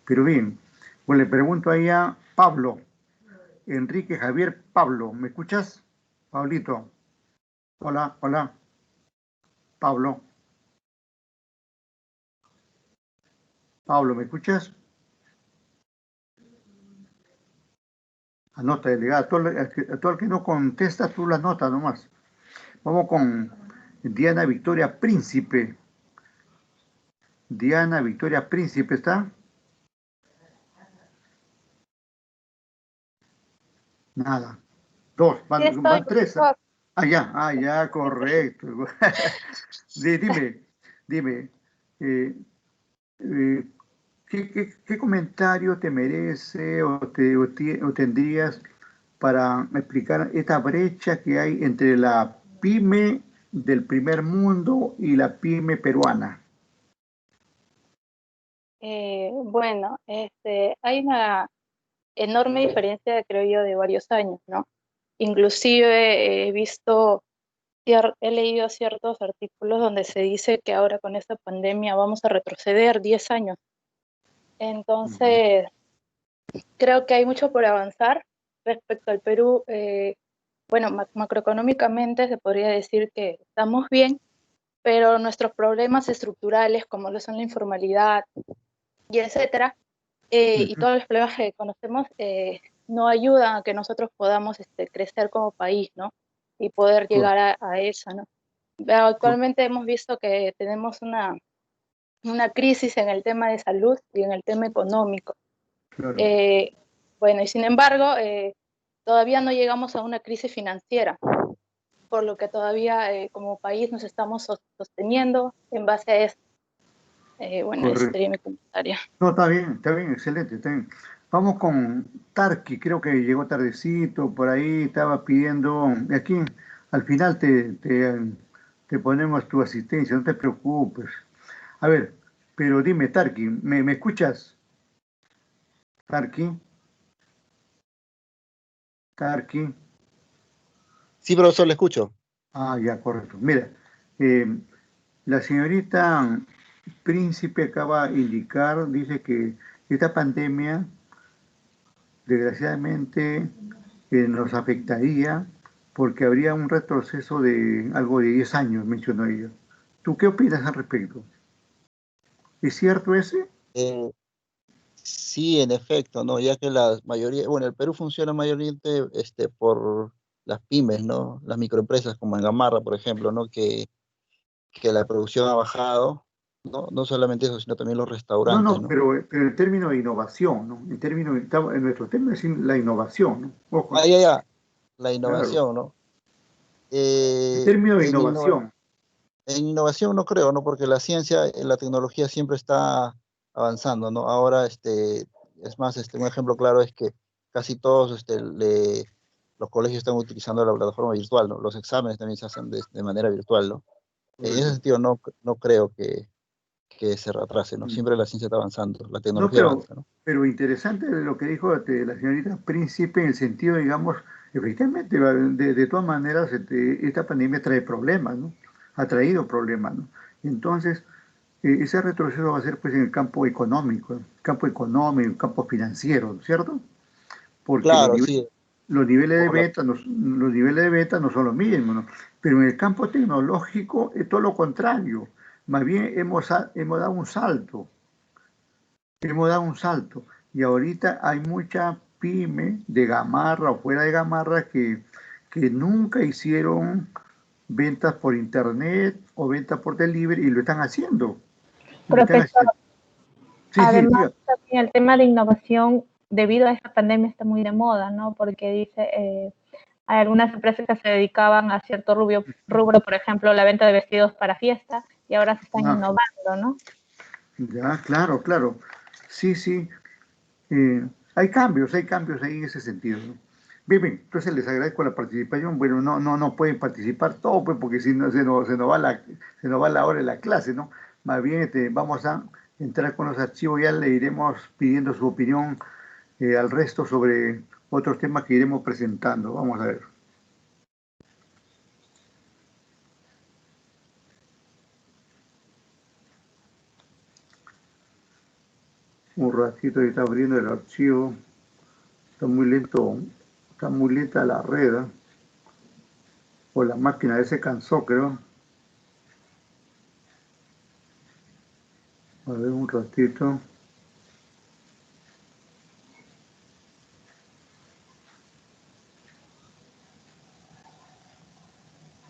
Pero bien, pues le pregunto ahí a Pablo, Enrique Javier Pablo, ¿me escuchas? Pablito, hola, hola, Pablo, Pablo, ¿me escuchas? Anota, delegada, a todo el que no contesta, tú la anotas nomás. Vamos con Diana Victoria Príncipe. Diana Victoria Príncipe, ¿está? Nada. Dos, Sí van, estoy, van tres. profesor. Ya, correcto. Dime, eh, eh, ¿qué comentario te merece o tendrías para explicar esta brecha que hay entre la pyme del primer mundo y la pyme peruana? Bueno, hay una enorme diferencia, creo yo, de varios años, ¿no? Inclusive he leído ciertos artículos donde se dice que ahora con esta pandemia vamos a retroceder 10 años. Ujú. Entonces, creo que hay mucho por avanzar respecto al Perú. Bueno, macroeconómicamente se podría decir que estamos bien, pero nuestros problemas estructurales, como lo son la informalidad y etcétera, y Ujú. todos los problemas que conocemos, no ayudan a que nosotros podamos crecer como país, ¿no? Y poder Cor- llegar a eso, ¿no? Pero actualmente hemos visto que tenemos una crisis en el tema de salud y en el tema económico. claro. Eh, bueno, y sin embargo, todavía no llegamos a una crisis financiera, por lo que todavía como país nos estamos sosteniendo en base a eso. Bueno, ese Correcto. sería mi comentario. No, está bien, excelente, está bien. Vamos con Tarki, creo que llegó tardecito, por ahí estaba pidiendo, aquí al final te ponemos tu asistencia, no te preocupes. A ver, pero dime, Tarki, ¿me escuchas? Tarki, Tarki. Sí, profesor, le escucho. Ah, ya, correcto. Mira, eh, la señorita Príncipe acaba de indicar, dice que esta pandemia desgraciadamente nos afectaría porque habría un retroceso de algo de 10 años, mencionó ella. ¿Tú qué opinas al respecto? ¿Es cierto ese? Eh, sí, en efecto, ¿no? Ya que la mayoría, bueno, el Perú funciona mayormente por las pymes, ¿no? Las microempresas, como en Gamarra, por ejemplo, ¿no? Que la producción ha bajado, ¿no? No solamente eso, sino también los No, restaurantes, no, ¿no? pero en términos de innovación, ¿no? En nuestro término es la innovación, ¿no? Ojo, Ah, ya, la claro. innovación, ¿no? En Eh, términos de en, innova- innovación, en innovación no creo, ¿no? Porque la ciencia, la tecnología siempre está avanzando, ¿no? Ahora, es más, un ejemplo claro es que casi todos, los colegios están utilizando la plataforma virtual, ¿no? Los exámenes también se hacen de manera virtual, ¿no? En ese correcto. sentido, no creo que se retrase, ¿no? Mm. Siempre la ciencia está avanzando, la No, tecnología avanza, ¿no? pero interesante lo que dijo la señorita Príncipe en el sentido, digamos, efectivamente, de todas maneras, esta pandemia trae problemas, ¿no? Ha traído problemas, ¿no? Entonces, ese retroceso va a ser pues en el campo económico, el campo financiero, ¿no es cierto? Porque Claro, sí, los niveles de por la, beta los niveles de beta no son los mismos, ¿no? Pero en el campo tecnológico es todo lo contrario. Más bien hemos dado un salto. Hemos dado un salto y ahorita hay mucha pyme de Gamarra o fuera de Gamarra que nunca hicieron ventas por internet o ventas por delivery y lo están haciendo. Y lo están Profesor, haciendo. Sí, sí, además diga. también el tema de innovación debido a esta pandemia está muy de moda, ¿no? Porque dice, hay algunas empresas que se dedicaban a cierto rubro, por ejemplo, la venta de vestidos para fiesta, y ahora se están Ah, innovando, ¿no? ya, claro, claro. Sí, sí. Hay cambios ahí en ese sentido, ¿no? Bien, bien, entonces les agradezco la participación. Bueno, no pueden participar todos, pues, porque si no se nos va la hora de la clase, ¿no? Más bien vamos a entrar con los archivos, ya le iremos pidiendo su opinión al resto sobre otros temas que iremos presentando. Vamos a ver. Un ratito y está abriendo el archivo. Está muy lento, está muy lenta la red, ¿eh? O la máquina ya se cansó, creo. A ver un ratito.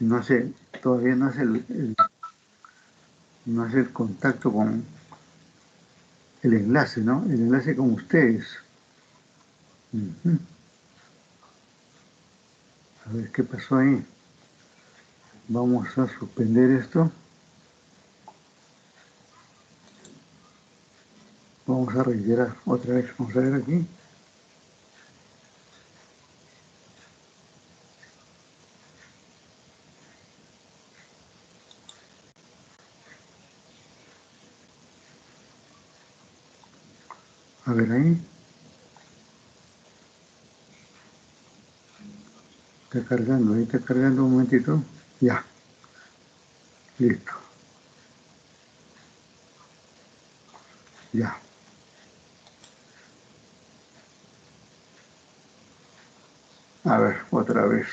No sé, todavía no hace no hace el contacto con el enlace, ¿no? El enlace con ustedes. Ujú. A ver qué pasó ahí. Vamos a suspender esto. Vamos a reiterar otra vez. Vamos a ver aquí. A ver ahí. Está cargando, ahí está cargando un momentito. Ya, listo. Ya. A ver, otra vez.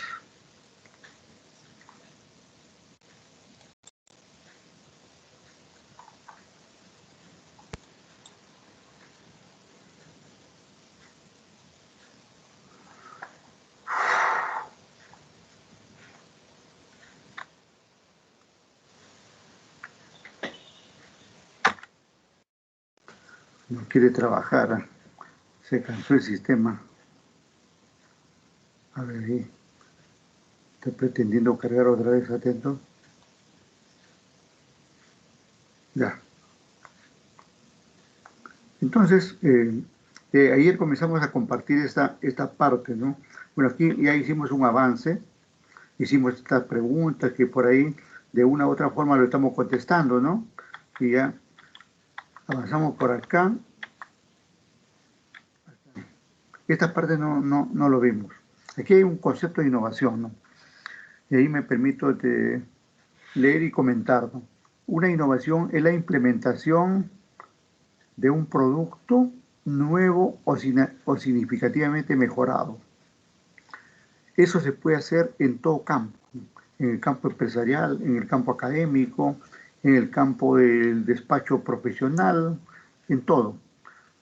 No quiere trabajar. Se cansó el sistema. A ver ahí. Está pretendiendo cargar otra vez, atento. Ya. Entonces, ayer comenzamos a compartir esta parte, ¿no? Bueno, aquí ya hicimos un avance, hicimos estas preguntas que por ahí de una u otra forma lo estamos contestando, ¿no? Y ya avanzamos por acá. Esta parte no lo vimos. Aquí hay un concepto de innovación, ¿no? Y ahí me permito leer y comentar, ¿no? Una innovación es la implementación de un producto nuevo o significativamente mejorado. Eso se puede hacer en todo campo, en el campo empresarial, en el campo académico, en el campo del despacho profesional, en todo.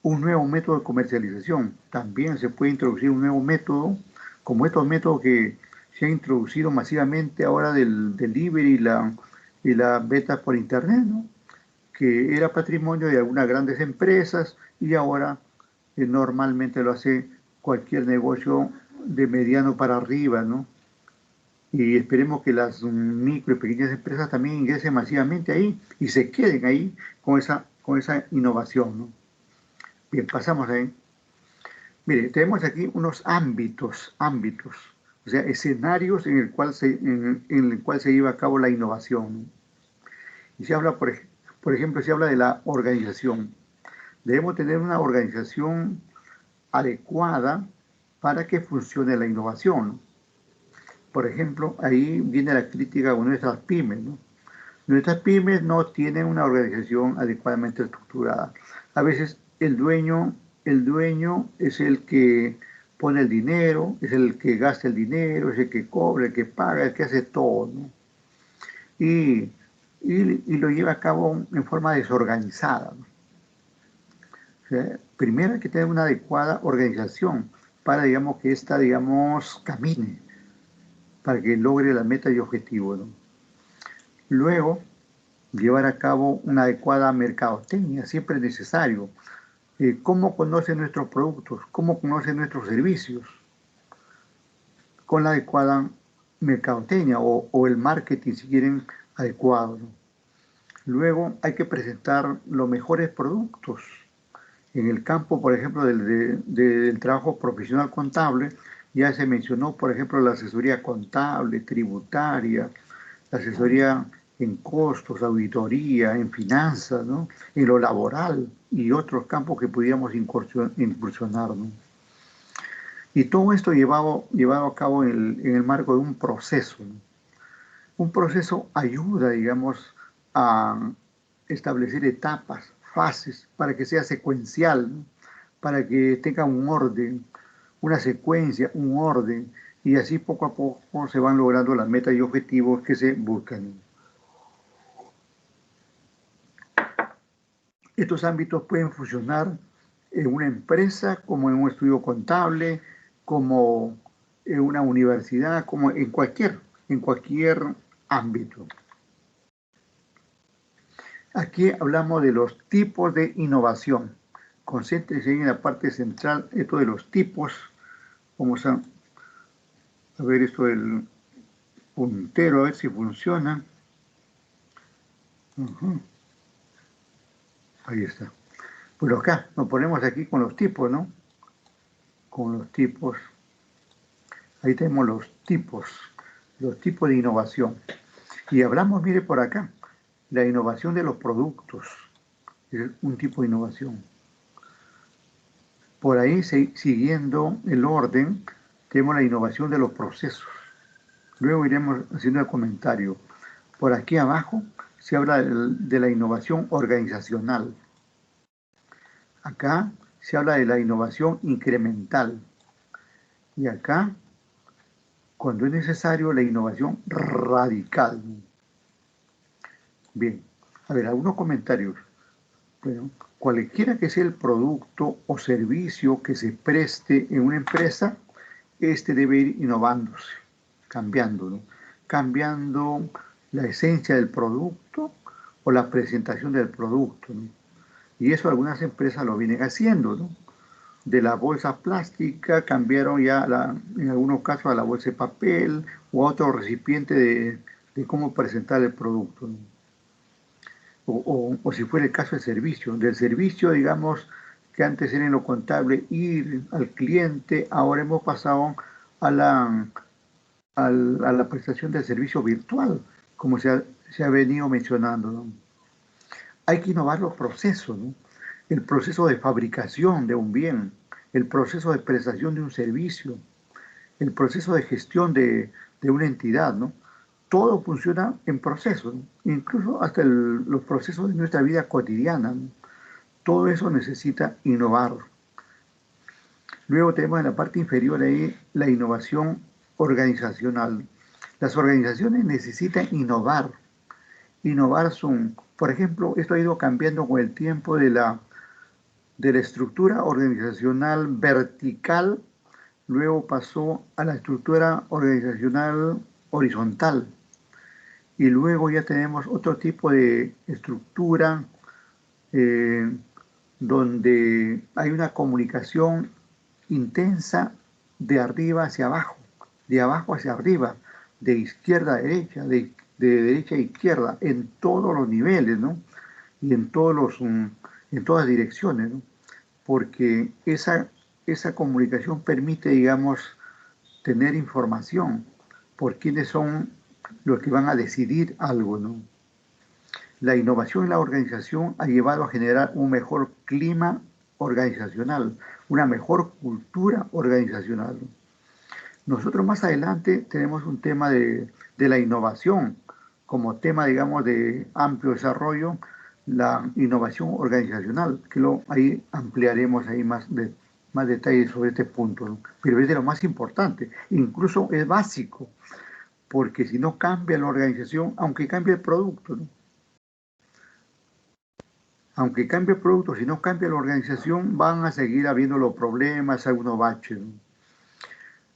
Un nuevo método de comercialización. También se puede introducir un nuevo método, como estos métodos que se han introducido masivamente ahora del delivery y la venta por internet, ¿no? Que era patrimonio de algunas grandes empresas y ahora normalmente lo hace cualquier negocio de mediano para arriba, ¿no? Y esperemos que las micro y pequeñas empresas también ingresen masivamente ahí y se queden ahí con esa innovación, ¿no? Bien, pasamos ahí. Mire, tenemos aquí unos ámbitos, o sea, escenarios en el cual se lleva a cabo la innovación, ¿no? Y se habla, por ejemplo, se habla de la organización. Debemos tener una organización adecuada para que funcione la innovación, ¿no? Por ejemplo, ahí viene la crítica con nuestras pymes, ¿no? Nuestras pymes no tienen una organización adecuadamente estructurada. A veces el dueño es el que pone el dinero, es el que gasta el dinero, es el que cobra, el que paga, el que hace todo, ¿no? Y lo lleva a cabo en forma desorganizada, ¿no? O sea, primero hay que tener una adecuada organización para, digamos, que ésta, digamos, camine, para que logre la meta y objetivo, ¿no? Luego, llevar a cabo una adecuada mercadotecnia, siempre es necesario. ¿Cómo conocen nuestros productos? ¿Cómo conocen nuestros servicios? Con la adecuada mercadotecnia o el marketing, si quieren, adecuado, ¿no? Luego hay que presentar los mejores productos. En el campo, por ejemplo, del trabajo profesional contable, ya se mencionó, por ejemplo, la asesoría contable, tributaria, la asesoría en costos, auditoría, en finanzas, ¿no? En lo laboral y otros campos que pudiéramos incursionar, ¿no? Y todo esto llevado a cabo en el marco de un proceso, ¿no? Un proceso ayuda, digamos, a establecer etapas, fases, para que sea secuencial, ¿no? Para que tenga un orden, una secuencia, un orden, y así poco a poco se van logrando las metas y objetivos que se buscan. Estos ámbitos pueden funcionar en una empresa, como en un estudio contable, como en una universidad, como en cualquier ámbito. Aquí hablamos de los tipos de innovación. Concéntrense en la parte central, esto de los tipos. Vamos a ver esto del puntero, a ver si funciona. Ahí está. Bueno, acá nos ponemos aquí con los tipos, ¿no? Con los tipos. Ahí tenemos los tipos de innovación. Y hablamos, mire por acá, la innovación de los productos, es un tipo de innovación. Por ahí, siguiendo el orden, tenemos la innovación de los procesos. Luego iremos haciendo el comentario. Por aquí abajo se habla de la innovación organizacional. Acá se habla de la innovación incremental. Y acá, cuando es necesario, la innovación radical. Bien, a ver, algunos comentarios. Bueno, cualquiera que sea el producto o servicio que se preste en una empresa, este debe ir innovándose, cambiando, ¿no? Cambiando la esencia del producto o la presentación del producto, ¿no? Y eso algunas empresas lo vienen haciendo, ¿no? De la bolsa plástica cambiaron ya, en algunos casos, a la bolsa de papel o a otro recipiente de cómo presentar el producto, ¿no? O si fuera el caso del servicio, digamos, que antes era en lo contable ir al cliente, ahora hemos pasado a a la prestación del servicio virtual, como se ha venido mencionando, ¿no? Hay que innovar los procesos, ¿no? El proceso de fabricación de un bien, el proceso de prestación de un servicio, el proceso de gestión de una entidad, ¿no? Todo funciona en procesos, ¿no? Incluso hasta los procesos de nuestra vida cotidiana, ¿no? Todo eso necesita innovar. Luego tenemos en la parte inferior ahí la innovación organizacional. Las organizaciones necesitan innovar. Innovar son, por ejemplo, esto ha ido cambiando con el tiempo de la estructura organizacional vertical, luego pasó a la estructura organizacional horizontal. Y luego ya tenemos otro tipo de estructura donde hay una comunicación intensa de arriba hacia abajo, de abajo hacia arriba, de izquierda a derecha, de derecha a izquierda, en todos los niveles, ¿no? Y en todas direcciones, ¿no? Porque esa comunicación permite, digamos, tener información por quiénes son los que van a decidir algo, ¿no? La innovación en la organización ha llevado a generar un mejor clima organizacional, una mejor cultura organizacional. Nosotros más adelante tenemos un tema de la innovación como tema, digamos, de amplio desarrollo, la innovación organizacional, que ahí ampliaremos ahí más detalles sobre este punto, ¿no? Pero es de lo más importante, incluso es básico, porque si no cambia la organización, aunque cambie el producto, ¿no? Aunque cambie el producto, si no cambia la organización, van a seguir habiendo los problemas, algunos baches, ¿no?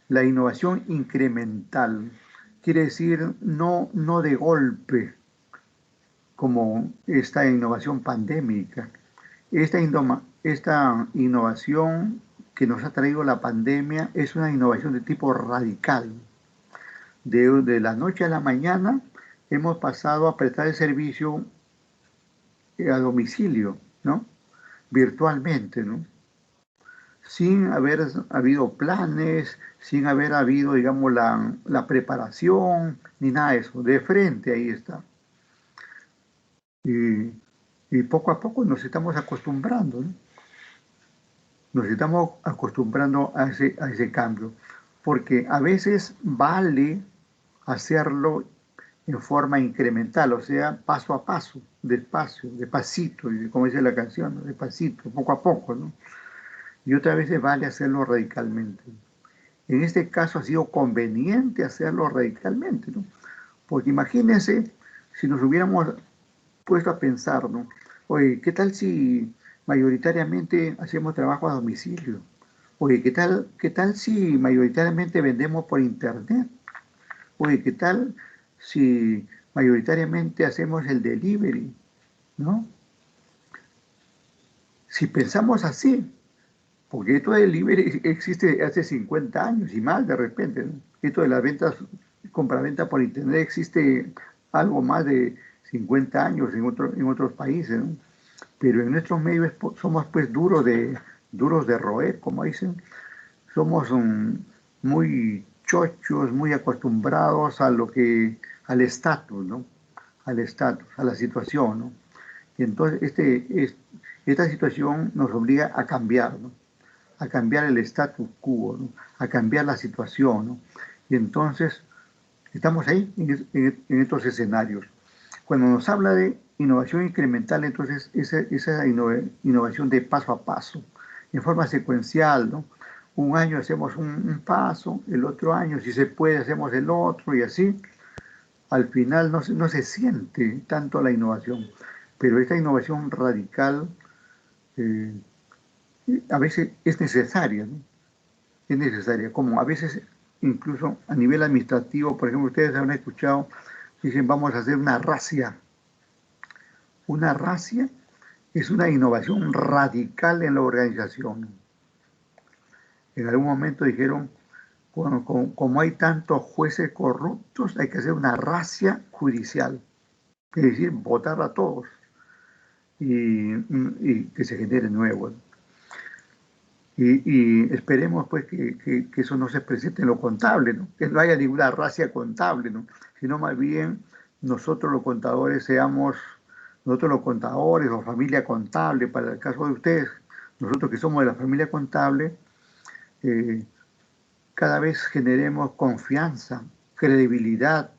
La innovación incremental quiere decir no de golpe, como esta innovación pandémica. Esta innovación que nos ha traído la pandemia es una innovación de tipo radical. De la noche a la mañana hemos pasado a prestar el servicio a domicilio, ¿no? Virtualmente, ¿no? Sin haber habido planes, sin haber habido, digamos, la preparación, ni nada de eso. De frente ahí está. Y poco a poco nos estamos acostumbrando, ¿no? Nos estamos acostumbrando a ese cambio. Porque a veces vale hacerlo en forma incremental, o sea, paso a paso, despacio, despacito, como dice la canción, ¿no? Despacito, poco a poco, ¿no? Y otras veces vale hacerlo radicalmente. En este caso ha sido conveniente hacerlo radicalmente, ¿no? Porque imagínense si nos hubiéramos puesto a pensar, ¿no? Oye, ¿qué tal si mayoritariamente hacemos trabajo a domicilio? Oye, ¿qué tal si mayoritariamente vendemos por internet? Oye, ¿qué tal si mayoritariamente hacemos el delivery? ¿No? Si pensamos así, porque esto del delivery existe hace 50 años y más de repente, ¿no? Esto de las ventas, compra-venta por internet existe algo más de 50 años en otros países, ¿no? Pero en nuestros medios somos pues duros de roer, como dicen. Somos muy chochos, muy acostumbrados al estatus, ¿no? Al estatus, a la situación, ¿no? Y entonces esta situación nos obliga a cambiar, ¿no? A cambiar el status quo, ¿no? A cambiar la situación, ¿no? Y entonces estamos ahí en estos escenarios. Cuando nos habla de innovación incremental, entonces esa innovación de paso a paso, en forma secuencial, ¿no? Un año hacemos un paso, el otro año, si se puede, hacemos el otro y así. Al final no se siente tanto la innovación, pero esta innovación radical a veces es necesaria, ¿no? Es necesaria, como a veces incluso a nivel administrativo, por ejemplo, ustedes habrán escuchado, dicen vamos a hacer una racia es una innovación radical en la organización. En algún momento dijeron, como hay tantos jueces corruptos, hay que hacer una razzia judicial, es decir, votar a todos y que se genere nuevos. Y esperemos pues que eso no se presente en lo contable, ¿no? Que no haya ninguna razzia contable, ¿no? Sino más bien nosotros los contadores o familia contable, para el caso de ustedes, nosotros que somos de la familia contable, cada vez generemos confianza, credibilidad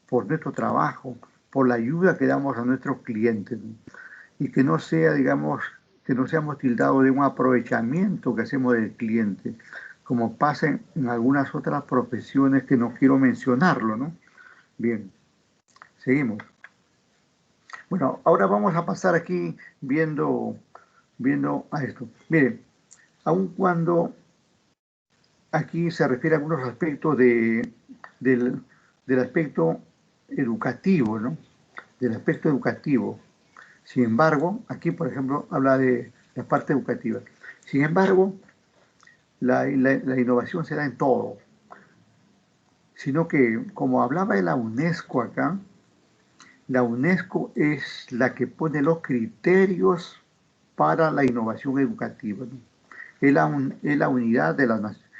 por nuestro trabajo, por la ayuda que damos a nuestros clientes, ¿no? Y que no sea, digamos, que no seamos tildados de un aprovechamiento que hacemos del cliente, como pasa en algunas otras profesiones que no quiero mencionarlo, ¿no? Bien, seguimos. Bueno, ahora vamos a pasar aquí viendo a esto. Miren, aun cuando aquí se refiere a algunos aspectos del aspecto educativo, ¿no? Del aspecto educativo. Sin embargo, aquí, por ejemplo, habla de la parte educativa. Sin embargo, la innovación se da en todo. Sino que, como hablaba de la UNESCO acá, la UNESCO es la que pone los criterios para la innovación educativa, ¿no? Es la unidad de las naciones.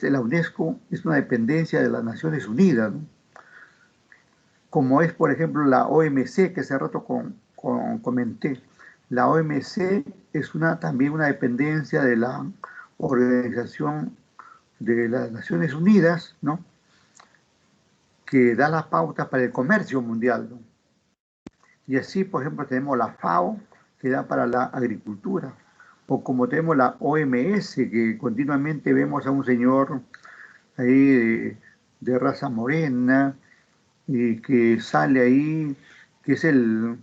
La UNESCO es una dependencia de las Naciones Unidas, ¿no? Como es, por ejemplo, la OMC, que hace rato comenté. La OMC es también una dependencia de la Organización de las Naciones Unidas, ¿no? Que da las pautas para el comercio mundial, ¿no? Y así, por ejemplo, tenemos la FAO, que da para la agricultura. O como tenemos la OMS, que continuamente vemos a un señor ahí de raza morena, y que sale ahí, que es el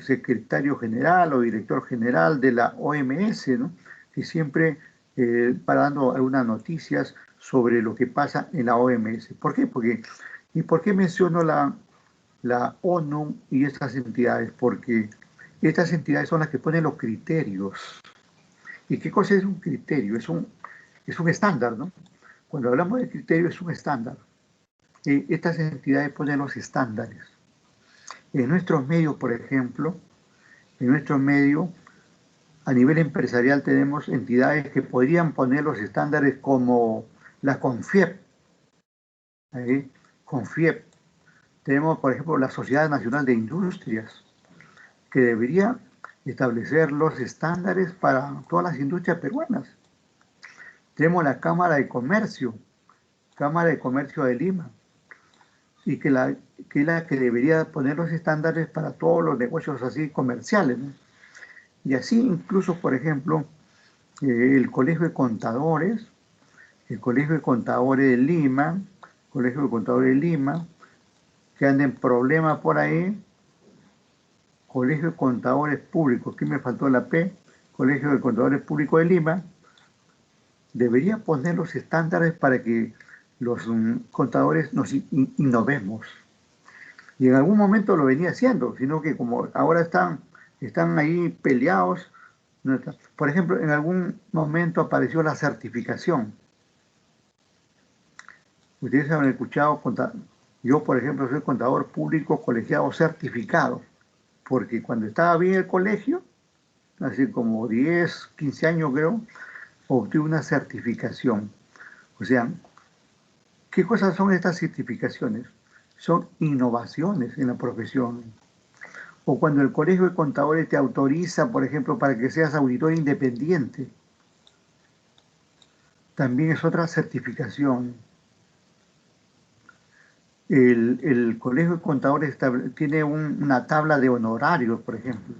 secretario general o director general de la OMS, ¿no? Que siempre va dando algunas noticias sobre lo que pasa en la OMS. ¿Por qué? ¿Y por qué menciono la ONU y estas entidades? Porque estas entidades son las que ponen los criterios. ¿Y qué cosa es un criterio? Es un estándar, ¿no? Cuando hablamos de criterio es un estándar. Estas entidades ponen los estándares. En nuestros medios, por ejemplo, a nivel empresarial tenemos entidades que podrían poner los estándares como la CONFIEP. CONFIEP. Tenemos, por ejemplo, la Sociedad Nacional de Industrias, que debería establecer los estándares para todas las industrias peruanas. Tenemos la Cámara de Comercio de Lima, y que la que debería poner los estándares para todos los negocios así comerciales, ¿no? Y así incluso, por ejemplo, el Colegio de Contadores de Lima, que anda en problemas por ahí, Colegio de Contadores Públicos, aquí me faltó la P, Colegio de Contadores Públicos de Lima, debería poner los estándares para que los contadores nos innovemos. Y en algún momento lo venía haciendo, sino que como ahora están ahí peleados. Por ejemplo, en algún momento apareció la certificación. Ustedes han escuchado, yo por ejemplo soy contador público colegiado certificado, porque cuando estaba bien el colegio, así como 10, 15 años creo, obtuve una certificación. O sea, ¿qué cosas son estas certificaciones? Son innovaciones en la profesión. O cuando el Colegio de Contadores te autoriza, por ejemplo, para que seas auditor independiente, también es otra certificación. El Colegio de Contadores tiene una tabla de honorarios, por ejemplo.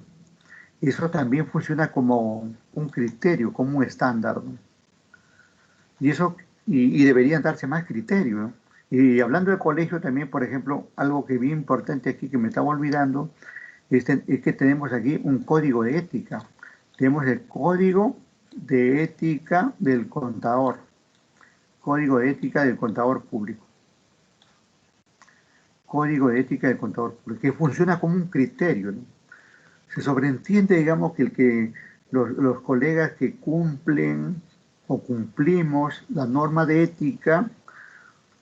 Eso también funciona como un criterio, como un estándar, ¿no? Y deberían darse más criterios, ¿no? Y hablando de colegio también, por ejemplo, algo que es bien importante aquí que me estaba olvidando, es que tenemos aquí un código de ética. Tenemos el código de ética del contador. Código de ética del contador público. Código de ética del contador público, que funciona como un criterio, ¿no? Se sobreentiende, digamos, que los colegas que cumplen o cumplimos la norma de ética,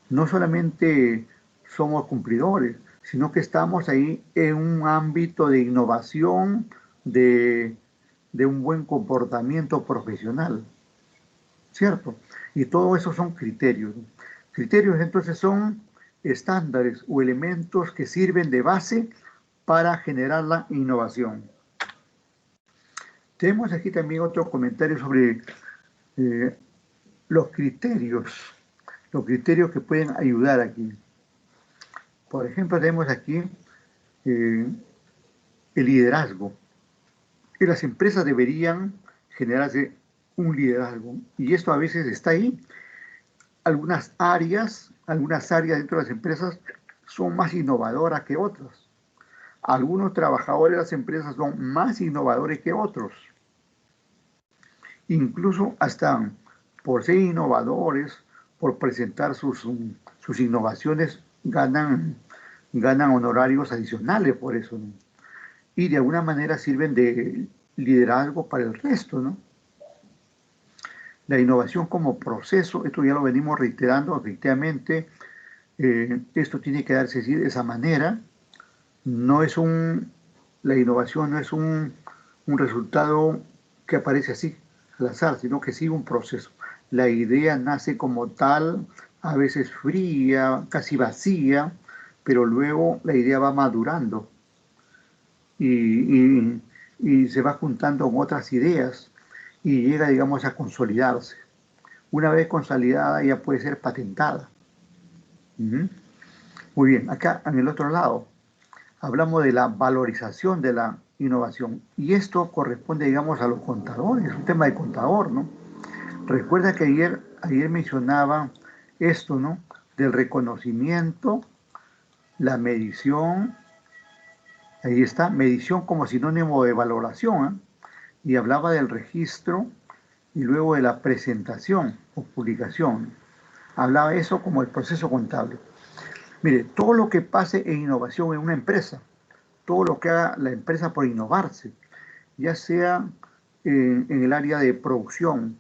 no solamente somos cumplidores, sino que estamos ahí en un ámbito de innovación, de un buen comportamiento profesional, ¿cierto? Y todo eso son criterios. Criterios entonces son estándares o elementos que sirven de base para generar la innovación. Tenemos aquí también otro comentario sobre los criterios que pueden ayudar aquí. Por ejemplo, tenemos aquí el liderazgo. Que las empresas deberían generarse un liderazgo. Y esto a veces está ahí. Algunas áreas dentro de las empresas son más innovadoras que otras. Algunos trabajadores de las empresas son más innovadores que otros. Incluso hasta por ser innovadores, por presentar sus innovaciones, ganan honorarios adicionales por eso, ¿no? Y de alguna manera sirven de liderazgo para el resto, ¿no? La innovación como proceso, esto ya lo venimos reiterando, efectivamente, esto tiene que darse así, de esa manera. La innovación no es un resultado que aparece así, al azar, sino que sigue un proceso. La idea nace como tal, a veces fría, casi vacía, pero luego la idea va madurando y se va juntando con otras ideas y llega, digamos, a consolidarse. Una vez consolidada ya puede ser patentada. Muy bien, acá en el otro lado hablamos de la valorización de la innovación y esto corresponde, digamos, a los contadores, es un tema de contador, ¿no? Recuerda que ayer mencionaba esto, ¿no? Del reconocimiento, la medición, ahí está, medición como sinónimo de valoración, ¿eh? Y hablaba del registro y luego de la presentación o publicación. Hablaba eso como el proceso contable. Mire, todo lo que pase en innovación en una empresa, todo lo que haga la empresa por innovarse, ya sea en el área de producción,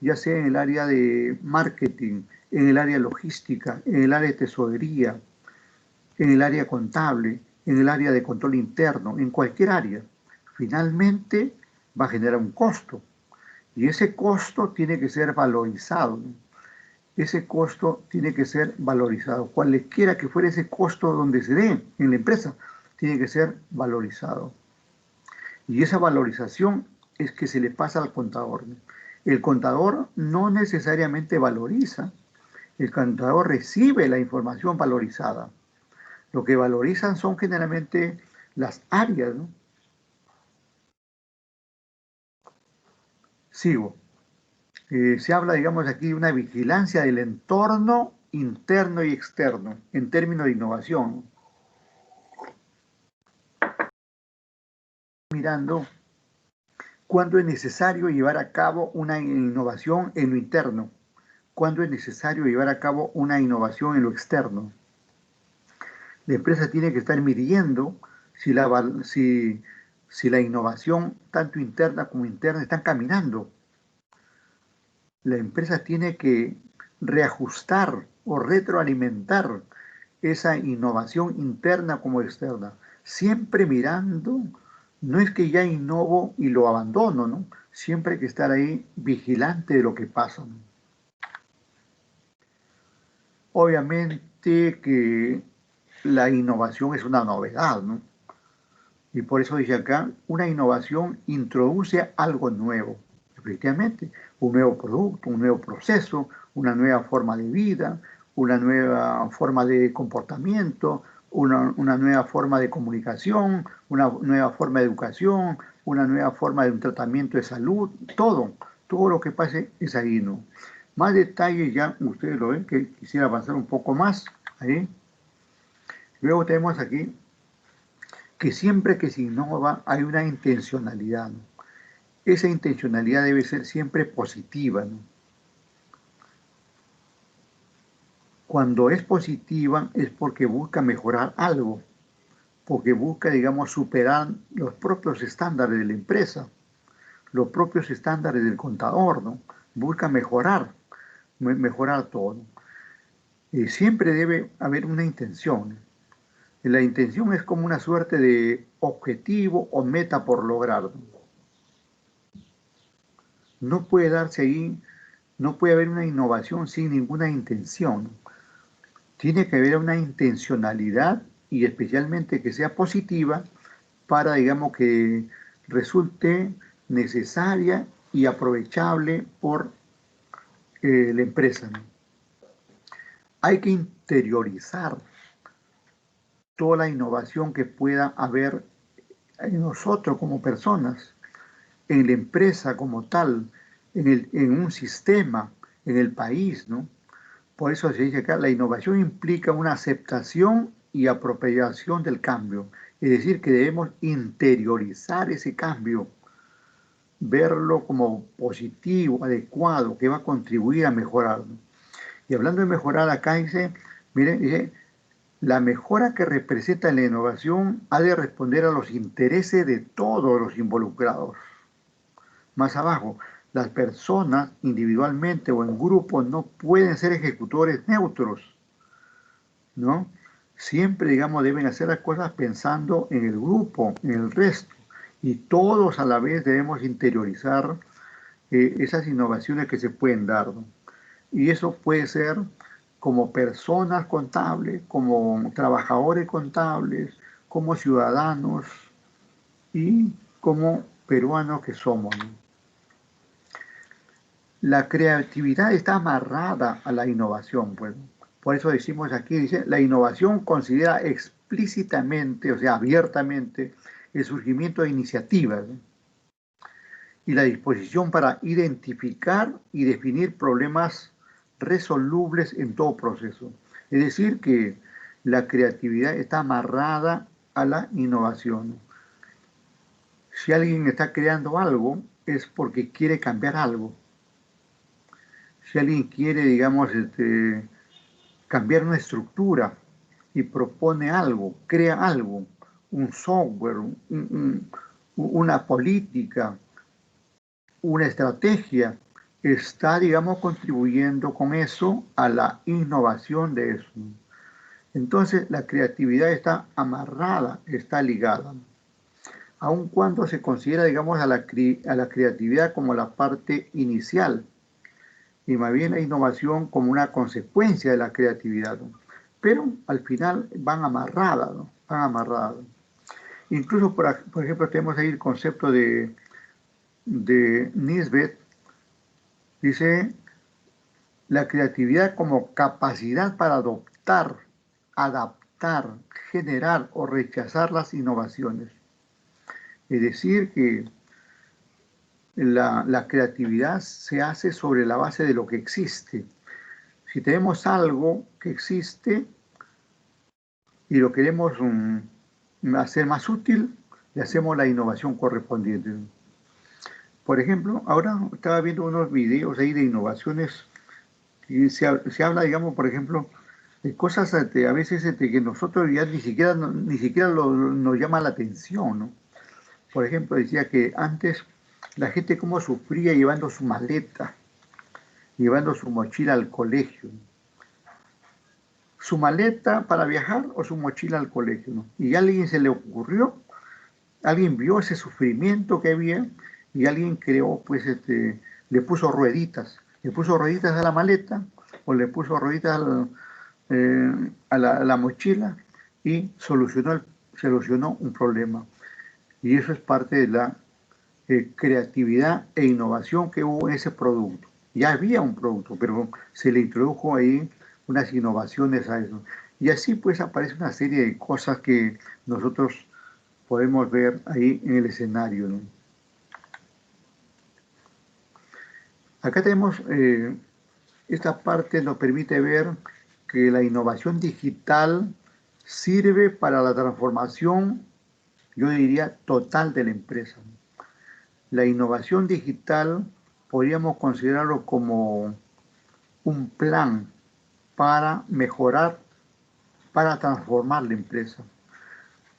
ya sea en el área de marketing, en el área logística, en el área de tesorería, en el área contable, en el área de control interno, en cualquier área, finalmente va a generar un costo. Y ese costo tiene que ser valorizado, ¿no? Ese costo tiene que ser valorizado. Cualquiera que fuera ese costo donde se dé en la empresa, tiene que ser valorizado. Y esa valorización es que se le pasa al contador, ¿no? El contador no necesariamente valoriza, el contador recibe la información valorizada. Lo que valorizan son generalmente las áreas, ¿no? Sigo. Se habla, digamos, aquí de una vigilancia del entorno interno y externo en términos de innovación. Mirando cuándo es necesario llevar a cabo una innovación en lo interno, cuándo es necesario llevar a cabo una innovación en lo externo. La empresa tiene que estar midiendo si la innovación, tanto interna como interna, están caminando. La empresa tiene que reajustar o retroalimentar esa innovación interna como externa, siempre mirando, no es que ya innovo y lo abandono, ¿no? Siempre hay que estar ahí vigilante de lo que pasa, ¿no? Obviamente que la innovación es una novedad, ¿no? Y por eso dice acá, una innovación introduce algo nuevo, efectivamente, un nuevo producto, un nuevo proceso, una nueva forma de vida, una nueva forma de comportamiento, una nueva forma de comunicación, una nueva forma de educación, una nueva forma de un tratamiento de salud, todo lo que pase es ahí, ¿no? Más detalles ya ustedes lo ven, que quisiera avanzar un poco más ahí. Luego tenemos aquí que siempre que se innova hay una intencionalidad, ¿no? Esa intencionalidad debe ser siempre positiva, ¿no? Cuando es positiva es porque busca mejorar algo, porque busca, digamos, superar los propios estándares de la empresa, los propios estándares del contador, ¿no? Busca mejorar todo. Siempre debe haber una intención. La intención es como una suerte de objetivo o meta por lograr. No puede darse ahí, no puede haber una innovación sin ninguna intención. Tiene que haber una intencionalidad y especialmente que sea positiva para, digamos, que resulte necesaria y aprovechable por la empresa, ¿no? Hay que interiorizar toda la innovación que pueda haber en nosotros como personas, en la empresa como tal, en un sistema, en el país, ¿no? Por eso se dice acá, la innovación implica una aceptación y apropiación del cambio. Es decir, que debemos interiorizar ese cambio, verlo como positivo, adecuado, que va a contribuir a mejorar, ¿no? Y hablando de mejorar, acá dice, miren, dice, la mejora que representa la innovación ha de responder a los intereses de todos los involucrados. Más abajo, las personas individualmente o en grupo no pueden ser ejecutores neutros, ¿no? Siempre, digamos, deben hacer las cosas pensando en el grupo, en el resto, y todos a la vez debemos interiorizar esas innovaciones que se pueden dar, ¿no? Y eso puede ser como personas contables, como trabajadores contables, como ciudadanos y como peruanos que somos, ¿no? La creatividad está amarrada a la innovación, pues. Por eso decimos aquí, dice, la innovación considera explícitamente, o sea, abiertamente, el surgimiento de iniciativas, ¿no? Y la disposición para identificar y definir problemas resolubles en todo proceso. Es decir, que la creatividad está amarrada a la innovación. Si alguien está creando algo, es porque quiere cambiar algo. Si alguien quiere, digamos, cambiar una estructura y propone algo, crea algo, un software, una política, una estrategia, está, digamos, contribuyendo con eso a la innovación de eso. Entonces, la creatividad está amarrada, está ligada. Aun cuando se considera, digamos, a la creatividad como la parte inicial, y más bien la innovación como una consecuencia de la creatividad, ¿no? Pero al final van amarradas, ¿no? Van amarradas. Incluso, por ejemplo, tenemos ahí el concepto de Nisbet. Dice, la creatividad como capacidad para adaptar, generar o rechazar las innovaciones. Es decir, que la creatividad se hace sobre la base de lo que existe. Si tenemos algo que existe y lo queremos hacer más útil, le hacemos la innovación correspondiente. Por ejemplo, ahora estaba viendo unos videos ahí de innovaciones y se habla, digamos, por ejemplo, de cosas a veces que nosotros ya ni siquiera nos llama la atención, ¿no? Por ejemplo, decía que antes la gente cómo sufría llevando su maleta, llevando su mochila al colegio. Su maleta para viajar o su mochila al colegio, ¿no? Y a alguien se le ocurrió, alguien vio ese sufrimiento que había y alguien creó, pues, le puso rueditas a la maleta o le puso rueditas a la mochila y solucionó un problema. Y eso es parte de la creatividad e innovación que hubo en ese producto. Ya había un producto, pero se le introdujo ahí unas innovaciones a eso. Y así pues aparece una serie de cosas que nosotros podemos ver ahí en el escenario, ¿no? Acá tenemos, esta parte nos permite ver que la innovación digital sirve para la transformación, yo diría, total de la empresa. La innovación digital podríamos considerarlo como un plan para mejorar, para transformar la empresa.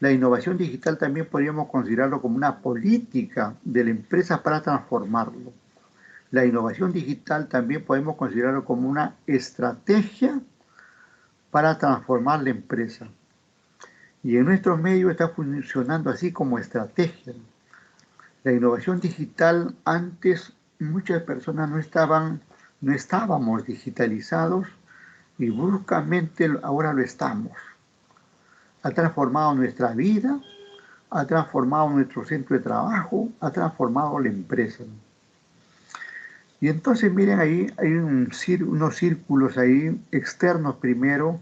La innovación digital también podríamos considerarlo como una política de la empresa para transformarlo. La innovación digital también podemos considerarlo como una estrategia para transformar la empresa. Y en nuestros medios está funcionando así como estrategia. La innovación digital, antes muchas personas no estábamos digitalizados y bruscamente ahora lo estamos. Ha transformado nuestra vida, ha transformado nuestro centro de trabajo, ha transformado la empresa. Y entonces miren ahí, hay unos círculos ahí externos primero,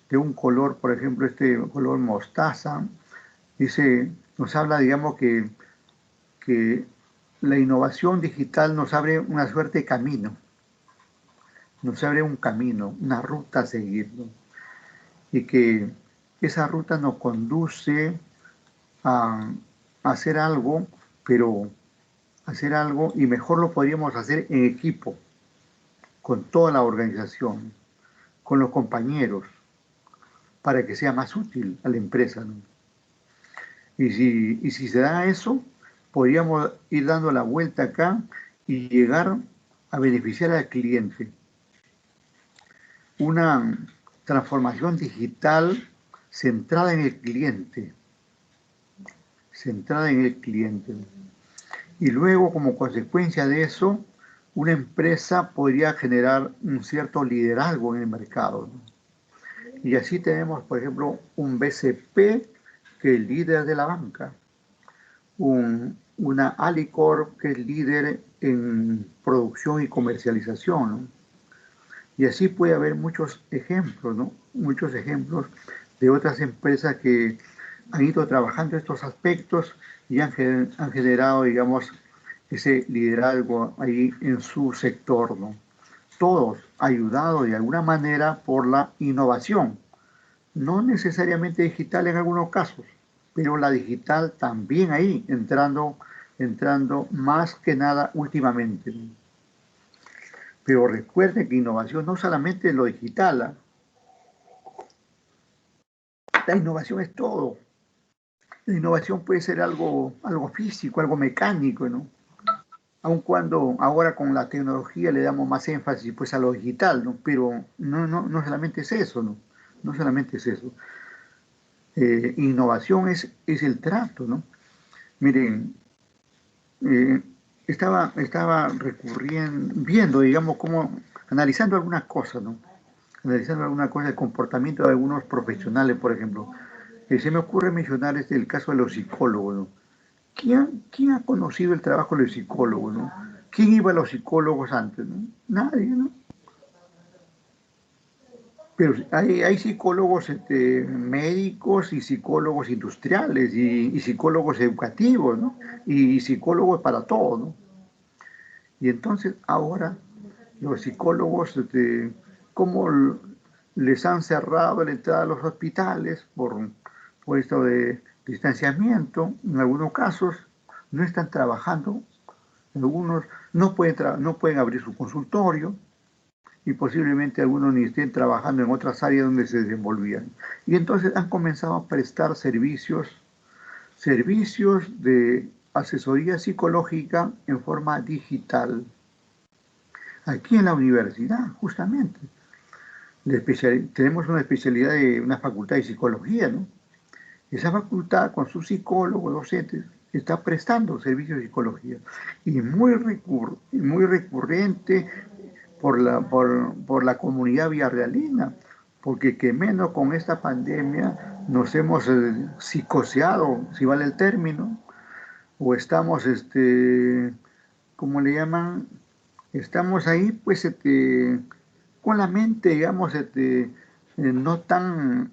de un color, por ejemplo, este color mostaza, nos habla, digamos, que la innovación digital nos abre una suerte de camino, nos abre un camino, una ruta a seguir, ¿no? Y que esa ruta nos conduce a hacer algo, pero hacer algo y mejor lo podríamos hacer en equipo, con toda la organización, con los compañeros, para que sea más útil a la empresa, ¿no? Y si se da eso, podríamos ir dando la vuelta acá y llegar a beneficiar al cliente. Una transformación digital centrada en el cliente, centrada en el cliente. Y luego, como consecuencia de eso, una empresa podría generar un cierto liderazgo en el mercado, ¿no? Y así tenemos, por ejemplo, un BCP, que es el líder de la banca, una Alicorp, que es líder en producción y comercialización, ¿no? Y así puede haber muchos ejemplos, ¿no? Muchos ejemplos de otras empresas que han ido trabajando estos aspectos y han generado, digamos, ese liderazgo ahí en su sector, ¿no? Todos ayudados de alguna manera por la innovación, no necesariamente digital en algunos casos, pero la digital también ahí entrando más que nada últimamente. Pero recuerden que innovación no solamente es lo digital, ¿eh? La innovación es todo. La innovación puede ser algo físico, algo mecánico, ¿no? Aun cuando ahora con la tecnología le damos más énfasis pues a lo digital, ¿no? Pero no solamente es eso, ¿no? No solamente es eso. Innovación es el trato, ¿no? Miren, estaba viendo, digamos, analizando algunas cosas, ¿no? Analizando algunas cosas, el comportamiento de algunos profesionales, por ejemplo. Se me ocurre mencionar el caso de los psicólogos, ¿no? ¿Quién ha conocido el trabajo de los psicólogos, ¿no? ¿Quién iba a los psicólogos antes, ¿no? Nadie, ¿no? Pero hay psicólogos médicos y psicólogos industriales y psicólogos educativos, ¿no? Y psicólogos para todo, ¿no? Y entonces ahora los psicólogos, ¿cómo les han cerrado la entrada a los hospitales por esto de distanciamiento? En algunos casos no están trabajando, algunos no pueden abrir su consultorio y posiblemente algunos ni estén trabajando en otras áreas donde se desenvolvían. Y entonces han comenzado a prestar servicios de asesoría psicológica en forma digital. Aquí en la universidad, justamente. Tenemos una especialidad de una facultad de psicología, ¿no? Esa facultad, con sus psicólogos, docentes, está prestando servicios de psicología. Y muy recurrente por la comunidad villarrealina, porque que menos con esta pandemia nos hemos psicoseado, si vale el término, o estamos, ¿cómo le llaman? Estamos ahí, pues, con la mente, digamos, no tan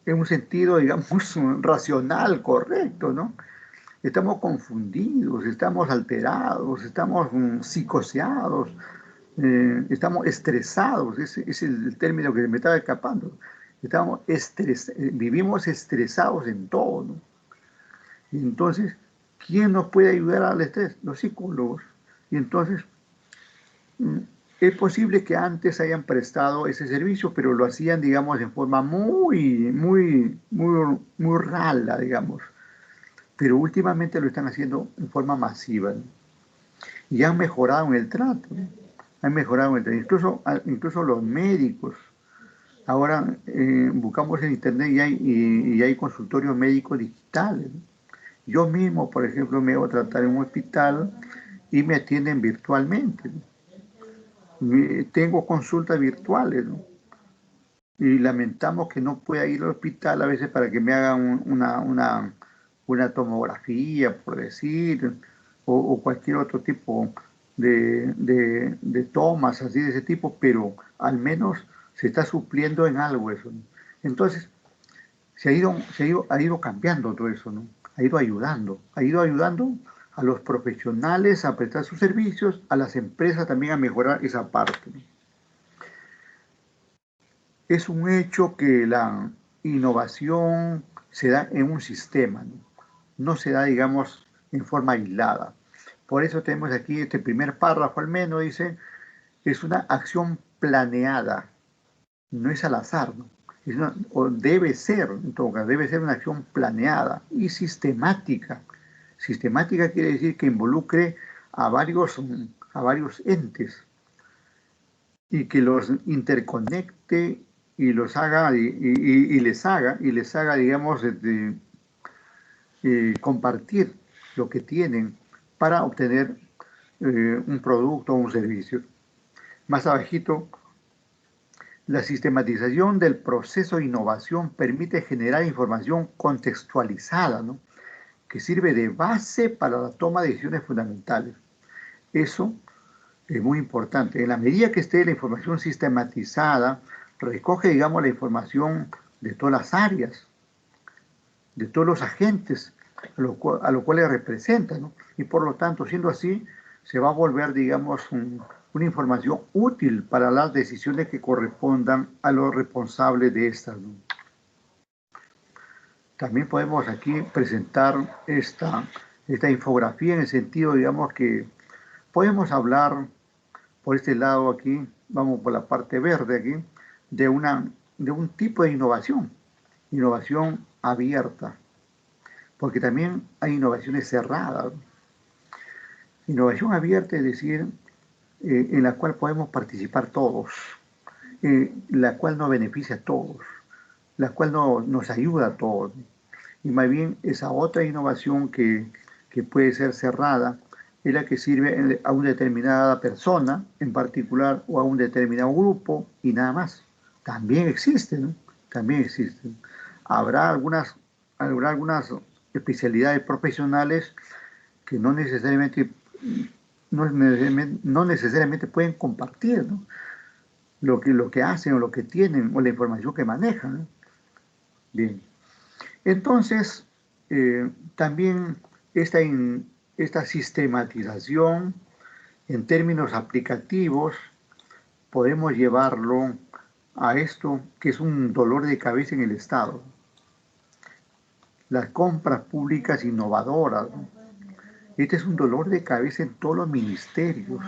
en un sentido, digamos, racional, correcto, ¿no? Estamos confundidos, estamos alterados, estamos psicoseados, estamos estresados, ese es el término que me estaba escapando. Vivimos estresados en todo, ¿no? Y entonces, ¿quién nos puede ayudar al estrés? Los psicólogos. Y entonces, Es posible que antes hayan prestado ese servicio, pero lo hacían, digamos, en forma muy rala, digamos. Pero últimamente lo están haciendo en forma masiva, ¿no? Y han mejorado en el trato, ¿no? Han mejorado en el trato. Incluso los médicos. Ahora buscamos en internet y hay consultorios médicos digitales, ¿no? Yo mismo, por ejemplo, me voy a tratar en un hospital y me atienden virtualmente, ¿no? Tengo consultas virtuales, ¿no? Y lamentamos que no pueda ir al hospital a veces para que me hagan una tomografía, por decir, o cualquier otro tipo de tomas así de ese tipo, pero al menos se está supliendo en algo eso, ¿no? Entonces, ha ido cambiando todo eso, ¿no? Ha ido ayudando a los profesionales a prestar sus servicios, a las empresas también a mejorar esa parte, ¿no? Es un hecho que la innovación se da en un sistema, ¿no? No se da, digamos, en forma aislada. Por eso tenemos aquí este primer párrafo al menos, dice, es una acción planeada, no es al azar, ¿no? O debe ser, en todo caso, debe ser una acción planeada y sistemática. Sistemática quiere decir que involucre a varios entes y que los interconecte y los haga y les haga, digamos, compartir lo que tienen para obtener un producto o un servicio. Más abajito, la sistematización del proceso de innovación permite generar información contextualizada, ¿no? Que sirve de base para la toma de decisiones fundamentales. Eso es muy importante. En la medida que esté la información sistematizada, recoge, digamos, la información de todas las áreas, de todos los agentes a los cuales representa, ¿no? Y por lo tanto, siendo así, se va a volver, digamos, una información útil para las decisiones que correspondan a los responsables de estas, ¿no? También podemos aquí presentar esta infografía en el sentido, digamos, que podemos hablar por este lado aquí, vamos por la parte verde aquí, de un tipo de innovación abierta, porque también hay innovaciones cerradas. Innovación abierta es decir, en la cual podemos participar todos, la cual nos beneficia a todos, la cual nos ayuda a todos. Y más bien esa otra innovación que puede ser cerrada es la que sirve a una determinada persona en particular o a un determinado grupo y nada más. También existen, ¿no? También existen. Habrá algunas especialidades profesionales que no necesariamente pueden compartir, ¿no? Lo que hacen o lo que tienen o la información que manejan, ¿no? Bien. Entonces, también esta sistematización en términos aplicativos podemos llevarlo a esto que es un dolor de cabeza en el Estado. Las compras públicas innovadoras, ¿no? Este es un dolor de cabeza en todos los ministerios.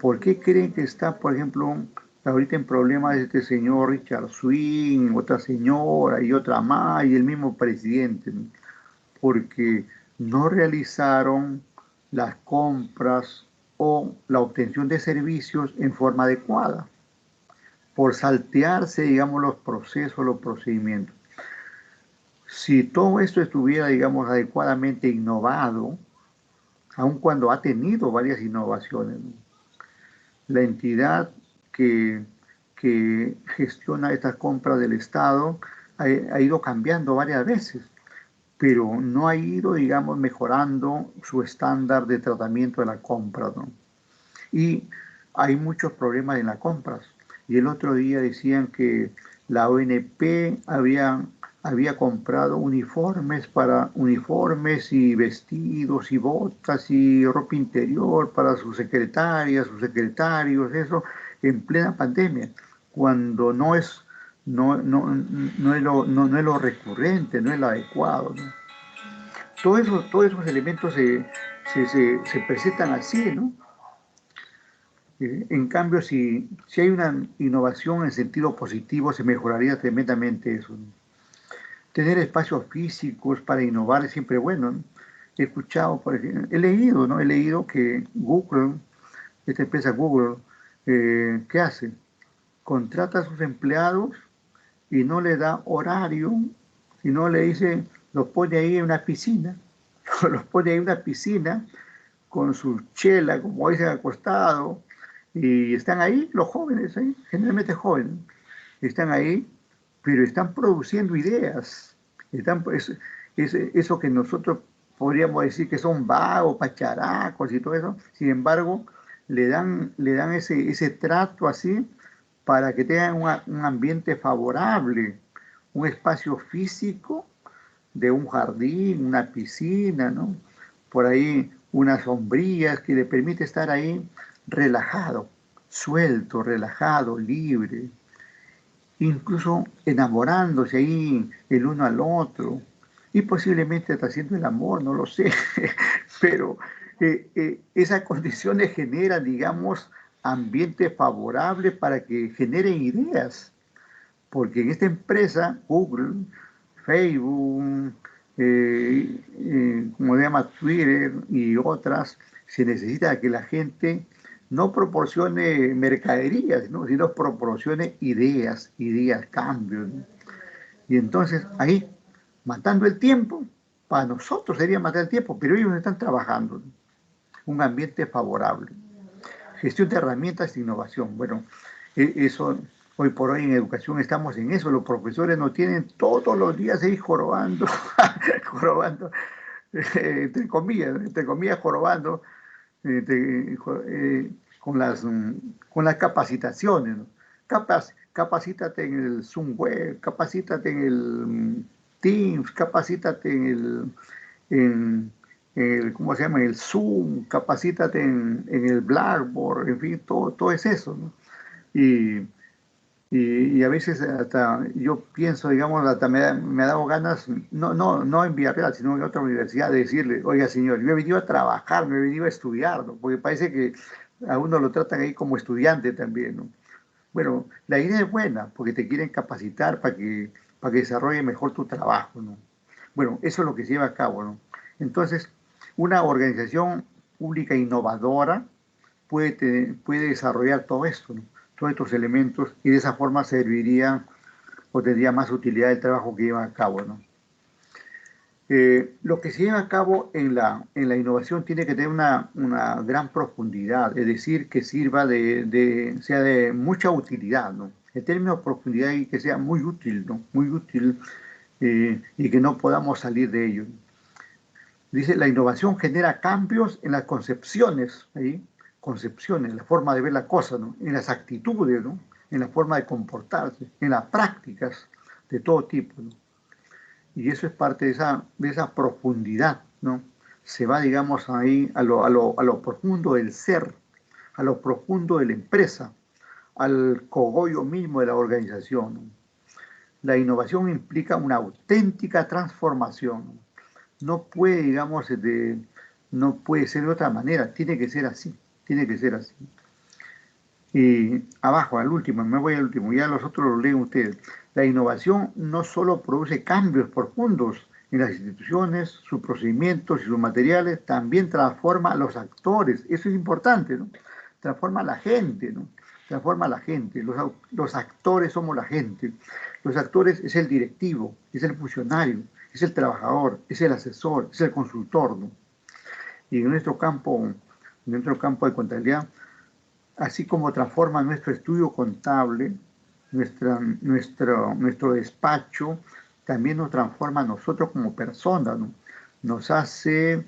¿Por qué creen que está, por ejemplo, ahorita en problemas este señor Richard Swing, otra señora y otra más, y el mismo presidente? Porque no realizaron las compras o la obtención de servicios en forma adecuada, por saltearse, digamos, los procesos, los procedimientos. Si todo esto estuviera, digamos, adecuadamente innovado, aun cuando ha tenido varias innovaciones, la entidad que gestiona estas compras del Estado ha ido cambiando varias veces, pero no ha ido, digamos, mejorando su estándar de tratamiento de la compra, ¿no? Y hay muchos problemas en las compras. Y el otro día decían que la ONP había comprado uniformes y vestidos y botas y ropa interior para sus secretarias, sus secretarios, eso, en plena pandemia, cuando no es lo recurrente, no es lo adecuado, ¿no? Todos esos elementos se presentan así, ¿no? En cambio, si hay una innovación en sentido positivo, se mejoraría tremendamente eso, ¿no? Tener espacios físicos para innovar es siempre bueno, ¿no? He escuchado, por ejemplo, he leído, ¿no? He leído que Google, esta empresa Google, ¿qué hace? Contrata a sus empleados y no le da horario, y no le dice, los pone ahí en una piscina, los pone ahí en una piscina con su chela, como dicen, acostado, y están ahí los jóvenes, ahí, generalmente jóvenes, están ahí, pero están produciendo ideas, eso que nosotros podríamos decir que son vagos, pacharacos y todo eso, sin embargo, le dan ese trato así para que tengan un ambiente favorable, un espacio físico de un jardín, una piscina, ¿no? Por ahí unas sombrillas que le permite estar ahí relajado, suelto, relajado, libre, incluso enamorándose ahí el uno al otro, y posiblemente hasta haciendo el amor, no lo sé, pero esas condiciones generan, digamos, ambiente favorable para que generen ideas, porque en esta empresa, Google, Facebook, como se llama Twitter y otras, se necesita que la gente no proporcione mercaderías, ¿no? Sino proporcione ideas, cambios, ¿no? Y entonces ahí, matando el tiempo, para nosotros sería matar el tiempo, pero ellos están trabajando, ¿no? Un ambiente favorable. Gestión de herramientas de innovación. Bueno, eso, hoy por hoy en educación estamos en eso. Los profesores nos tienen todos los días ahí jorobando, jorobando, entre comillas, jorobando, con las capacitaciones, ¿no? Capacítate en el Zoom Web, capacítate en el Teams, capacítate ¿cómo se llama? En el Zoom, capacítate en el Blackboard, en fin, todo es eso, ¿no? Y, y a veces hasta yo pienso, digamos, hasta me ha dado ganas, no en Villarreal, sino en otra universidad, de decirle, oiga señor, yo he venido a trabajar, no he venido a estudiar, ¿no? Porque parece que a uno lo tratan ahí como estudiante también, ¿no? Bueno, la idea es buena, porque te quieren capacitar para que desarrolle mejor tu trabajo, ¿no? Bueno, eso es lo que se lleva a cabo, ¿no? Entonces, una organización pública innovadora puede desarrollar todo esto, ¿no? Todos estos elementos, y de esa forma serviría o tendría más utilidad el trabajo que lleva a cabo, ¿no? Lo que se lleva a cabo en la innovación tiene que tener una gran profundidad, es decir, que sirva sea de mucha utilidad, ¿no? El término profundidad y que sea muy útil, ¿no? Muy útil, y que no podamos salir de ello. Dice, la innovación genera cambios en las concepciones, ¿sí? Concepciones, la forma de ver la cosa, ¿no? En las actitudes, ¿no? En la forma de comportarse, en las prácticas de todo tipo, ¿no? Y eso es parte de esa profundidad, ¿no? Se va, digamos, ahí a lo profundo del ser, a lo profundo de la empresa, al cogollo mismo de la organización, ¿no? La innovación implica una auténtica transformación. No puede, digamos, no puede ser de otra manera, tiene que ser así, tiene que ser así. Y abajo, al último, me voy al último, ya los otros los leen ustedes. La innovación no solo produce cambios profundos en las instituciones, sus procedimientos y sus materiales, también transforma a los actores, eso es importante, ¿no? Transforma a la gente, ¿no? Transforma a la gente, los actores somos la gente, los actores es el directivo, es el funcionario, es el trabajador, es el asesor, es el consultor, ¿no? Y en nuestro campo de contabilidad, así como transforma nuestro estudio contable, nuestro despacho, también nos transforma a nosotros como personas, ¿no? Nos hace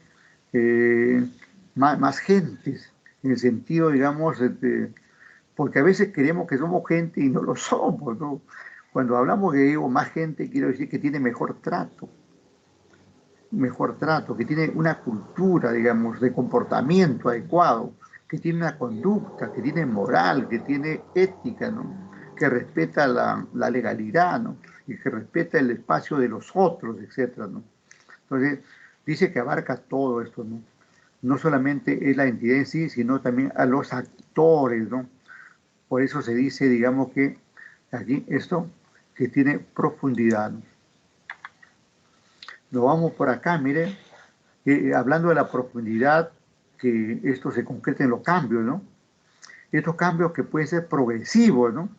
más gentes, en el sentido, digamos, porque a veces creemos que somos gente y no lo somos, ¿no? Cuando hablamos de digo más gente, quiero decir que tiene mejor trato, que tiene una cultura, digamos, de comportamiento adecuado, que tiene una conducta, que tiene moral, que tiene ética, ¿no? Que respeta la legalidad, ¿no? Y que respeta el espacio de los otros, etcétera, ¿no? Entonces, dice que abarca todo esto, ¿no? No solamente es la entidad en sí, sino también a los sectores, ¿no? Por eso se dice, digamos, que aquí esto que tiene profundidad, ¿no? Nos vamos por acá, miren, hablando de la profundidad, que esto se concreta en los cambios, ¿no? Estos cambios que pueden ser progresivos, ¿no?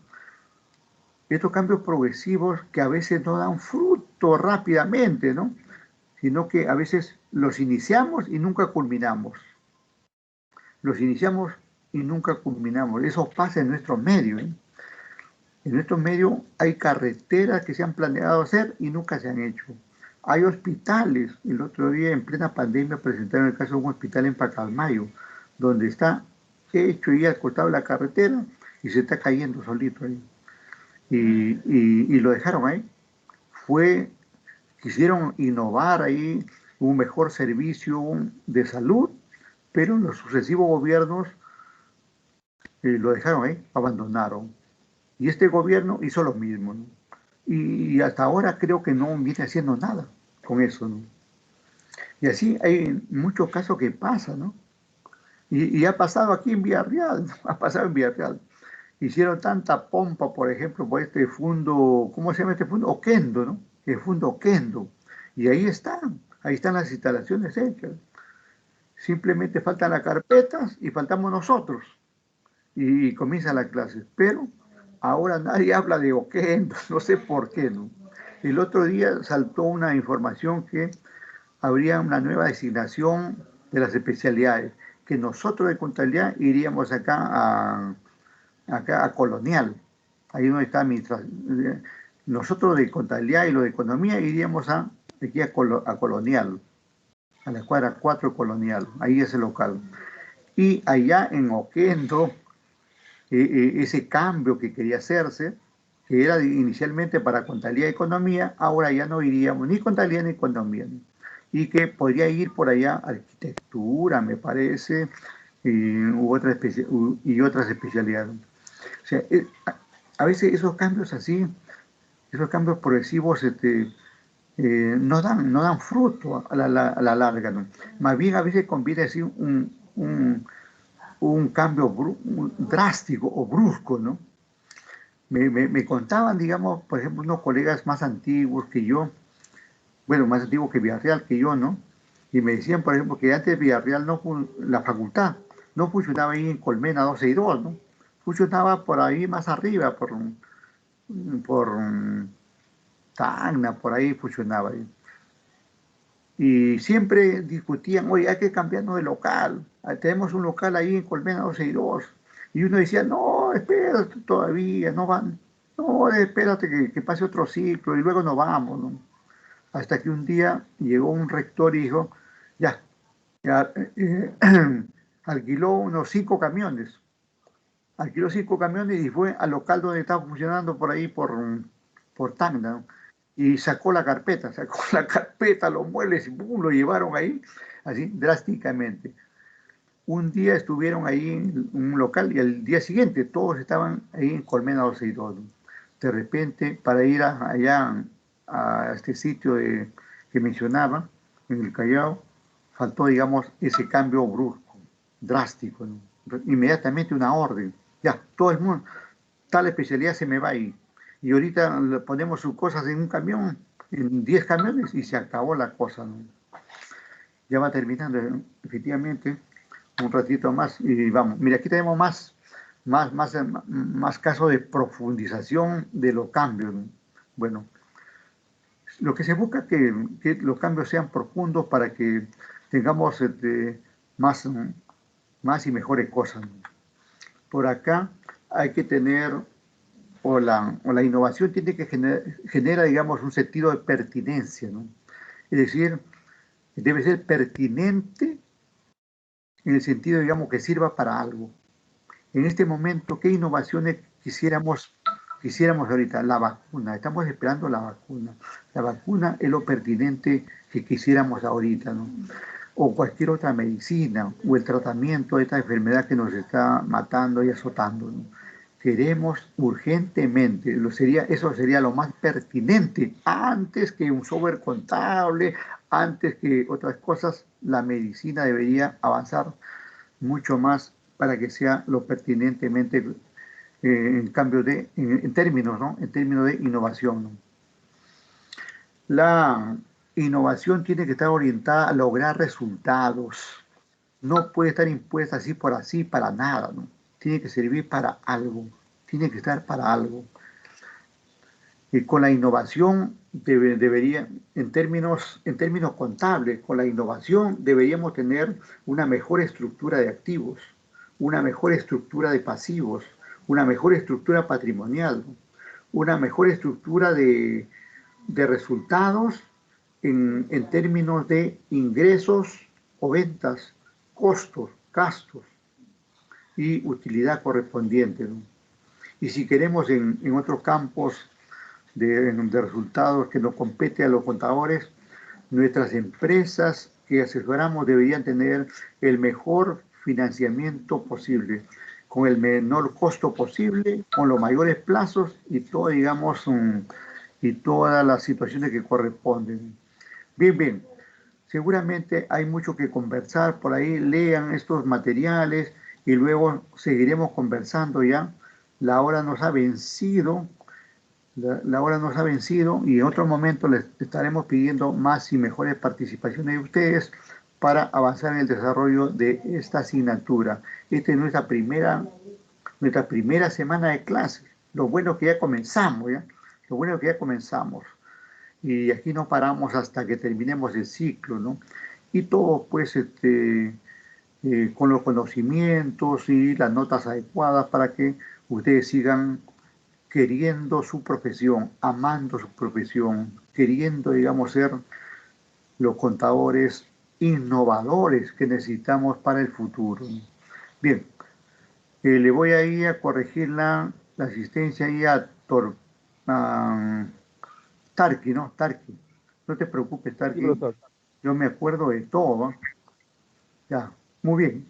Estos cambios progresivos que a veces no dan fruto rápidamente, ¿no? Sino que a veces los iniciamos y nunca culminamos. Los iniciamos y nunca culminamos. Eso pasa en nuestro medio, ¿eh? En nuestro medio hay carreteras que se han planeado hacer y nunca se han hecho. Hay hospitales. El otro día, en plena pandemia, presentaron el caso de un hospital en Pacalmayo, donde está hecho y al costado de la carretera y se está cayendo solito ahí. Y lo dejaron ahí. Quisieron innovar ahí un mejor servicio de salud, pero los sucesivos gobiernos lo dejaron ahí, abandonaron. Y este gobierno hizo lo mismo, ¿no? Y hasta ahora creo que no viene haciendo nada con eso, ¿no? Y así hay muchos casos que pasan, ¿no? Y ha pasado aquí en Villarreal, ¿no? Ha pasado en Villarreal. Hicieron tanta pompa, por ejemplo, por este fondo, ¿cómo se llama este fondo? Oquendo, ¿no? El fondo Oquendo. Y ahí están las instalaciones hechas. Simplemente faltan las carpetas y faltamos nosotros. Y comienza la clase. Pero ahora nadie habla de Oquendo, no sé por qué, ¿no? El otro día saltó una información que habría una nueva designación de las especialidades, que nosotros de contabilidad iríamos acá a Colonial, ahí donde está administración. Nosotros de contabilidad y lo de economía iríamos aquí a Colonial, a la cuadra 4 Colonial, ahí es el local. Y allá en Oquendo, ese cambio que quería hacerse, que era inicialmente para contabilidad y economía, ahora ya no iríamos ni contabilidad ni economía, ¿no? Y que podría ir por allá arquitectura, me parece, y otras especialidades. O sea, a veces esos cambios así, esos cambios progresivos, no dan fruto a la larga, ¿no? Más bien a veces conviene así un cambio drástico o brusco, ¿no? Me contaban, digamos, por ejemplo, unos colegas más antiguos que yo, bueno, más antiguos que Villarreal que yo, ¿no? Y me decían, por ejemplo, que antes Villarreal, la facultad, no funcionaba ahí en Colmena 262, ¿no? Funcionaba por ahí más arriba, por Tacna, por ahí funcionaba. Y siempre discutían, oye, hay que cambiarnos de local. Tenemos un local ahí en Colmena 262. Y uno decía, no, espérate todavía, no van. No, espérate que pase otro ciclo y luego nos vamos, ¿no? Hasta que un día llegó un rector y dijo, ya alquiló unos 5 camiones. Alquiló 5 camiones y fue al local donde estaba funcionando por ahí, por Tacna, ¿no? Y sacó la carpeta, los muebles y ¡pum!, lo llevaron ahí, así drásticamente. Un día estuvieron ahí en un local y al día siguiente todos estaban ahí en Colmena 262. De repente, para ir allá a este sitio que mencionaba, en el Callao, faltó, digamos, ese cambio brusco, drástico, ¿no? Inmediatamente una orden. Ya, todo el mundo, tal especialidad se me va ahí. Y ahorita le ponemos sus cosas en un camión, en 10 camiones, y se acabó la cosa, ¿no? Ya va terminando, efectivamente, un ratito más, y vamos. Mira, aquí tenemos más casos de profundización de los cambios, ¿no? Bueno, lo que se busca es que los cambios sean profundos para que tengamos más y mejores cosas, ¿no? Por acá hay que tener, o la innovación tiene que genera, digamos, un sentido de pertinencia, ¿no? Es decir, debe ser pertinente en el sentido, digamos, que sirva para algo. En este momento, ¿qué innovaciones quisiéramos ahorita? La vacuna, estamos esperando la vacuna. La vacuna es lo pertinente que quisiéramos ahorita, ¿no? O cualquier otra medicina, o el tratamiento de esta enfermedad que nos está matando y azotando, ¿no? Queremos urgentemente, eso sería lo más pertinente, antes que un software contable, antes que otras cosas, la medicina debería avanzar mucho más para que sea lo pertinentemente en términos, ¿no? En términos de innovación, ¿no? La innovación tiene que estar orientada a lograr resultados. No puede estar impuesta así por así para nada, ¿no? Tiene que servir para algo, tiene que estar para algo. Y con la innovación debería, en términos contables, con la innovación deberíamos tener una mejor estructura de activos, una mejor estructura de pasivos, una mejor estructura patrimonial, ¿no? Una mejor estructura de resultados en términos de ingresos o ventas, costos, gastos y utilidad correspondiente, ¿no? Y si queremos en otros campos de resultados que nos compete a los contadores, nuestras empresas que asesoramos deberían tener el mejor financiamiento posible, con el menor costo posible, con los mayores plazos y todo, digamos, y todas las situaciones que corresponden. Bien, bien. Seguramente hay mucho que conversar por ahí, lean estos materiales y luego seguiremos conversando ya. La hora nos ha vencido, la hora nos ha vencido y en otro momento les estaremos pidiendo más y mejores participaciones de ustedes para avanzar en el desarrollo de esta asignatura. Esta es nuestra primera semana de clases. Lo bueno es que ya comenzamos, ¿ya? Lo bueno es que ya comenzamos. Y aquí no paramos hasta que terminemos el ciclo, ¿no? Y todo, pues, con los conocimientos y las notas adecuadas para que ustedes sigan queriendo su profesión, amando su profesión, queriendo, digamos, ser los contadores innovadores que necesitamos para el futuro. Bien, le voy a ir a corregir la asistencia ahí a Tarqui, ¿no? Tarqui. No te preocupes, Tarqui. Sí, profesor. Yo me acuerdo de todo, ¿no? Ya, muy bien.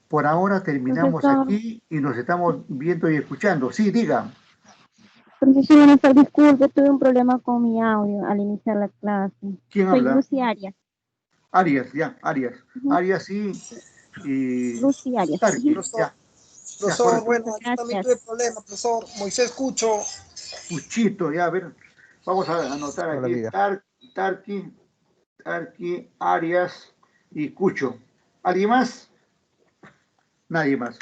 Por ahora terminamos Profesor. aquí y nos estamos viendo y escuchando. Sí, diga. Profesor, buenas tardes, disculpe, tuve un problema con mi audio al iniciar la clase. ¿Quién Soy habla? Lucy Arias. Arias, ya, Arias. Ujú. Arias, sí. Y Lucy Arias. Tarqui, Ujú. ya. Profesor, correcto. bueno, yo también tuve problemas, profesor. Moisés Cucho. Puchito, ya, a ver. Vamos a anotar Hola, aquí. amiga. Tarqui, Arias y Cucho. ¿Alguien más? Nadie más.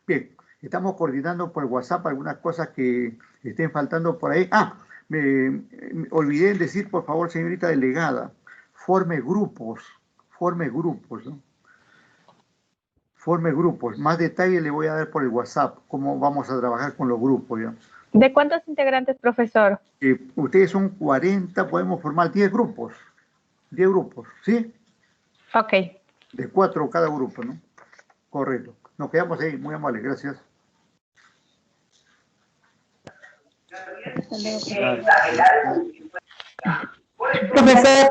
Bien, estamos coordinando por WhatsApp algunas cosas que estén faltando por ahí. Me olvidé en decir, por favor, señorita delegada, forme grupos, ¿no? Forme grupos. Más detalles le voy a dar por el WhatsApp, cómo vamos a trabajar con los grupos, ¿ya? ¿De cuántos integrantes, profesor? Ustedes son 40, podemos formar 10 grupos. 10 grupos, ¿sí? Ok. De 4 cada grupo, ¿no? Correcto. Nos quedamos ahí, muy amables, gracias. Hasta luego, profesor. Gracias. Profesor.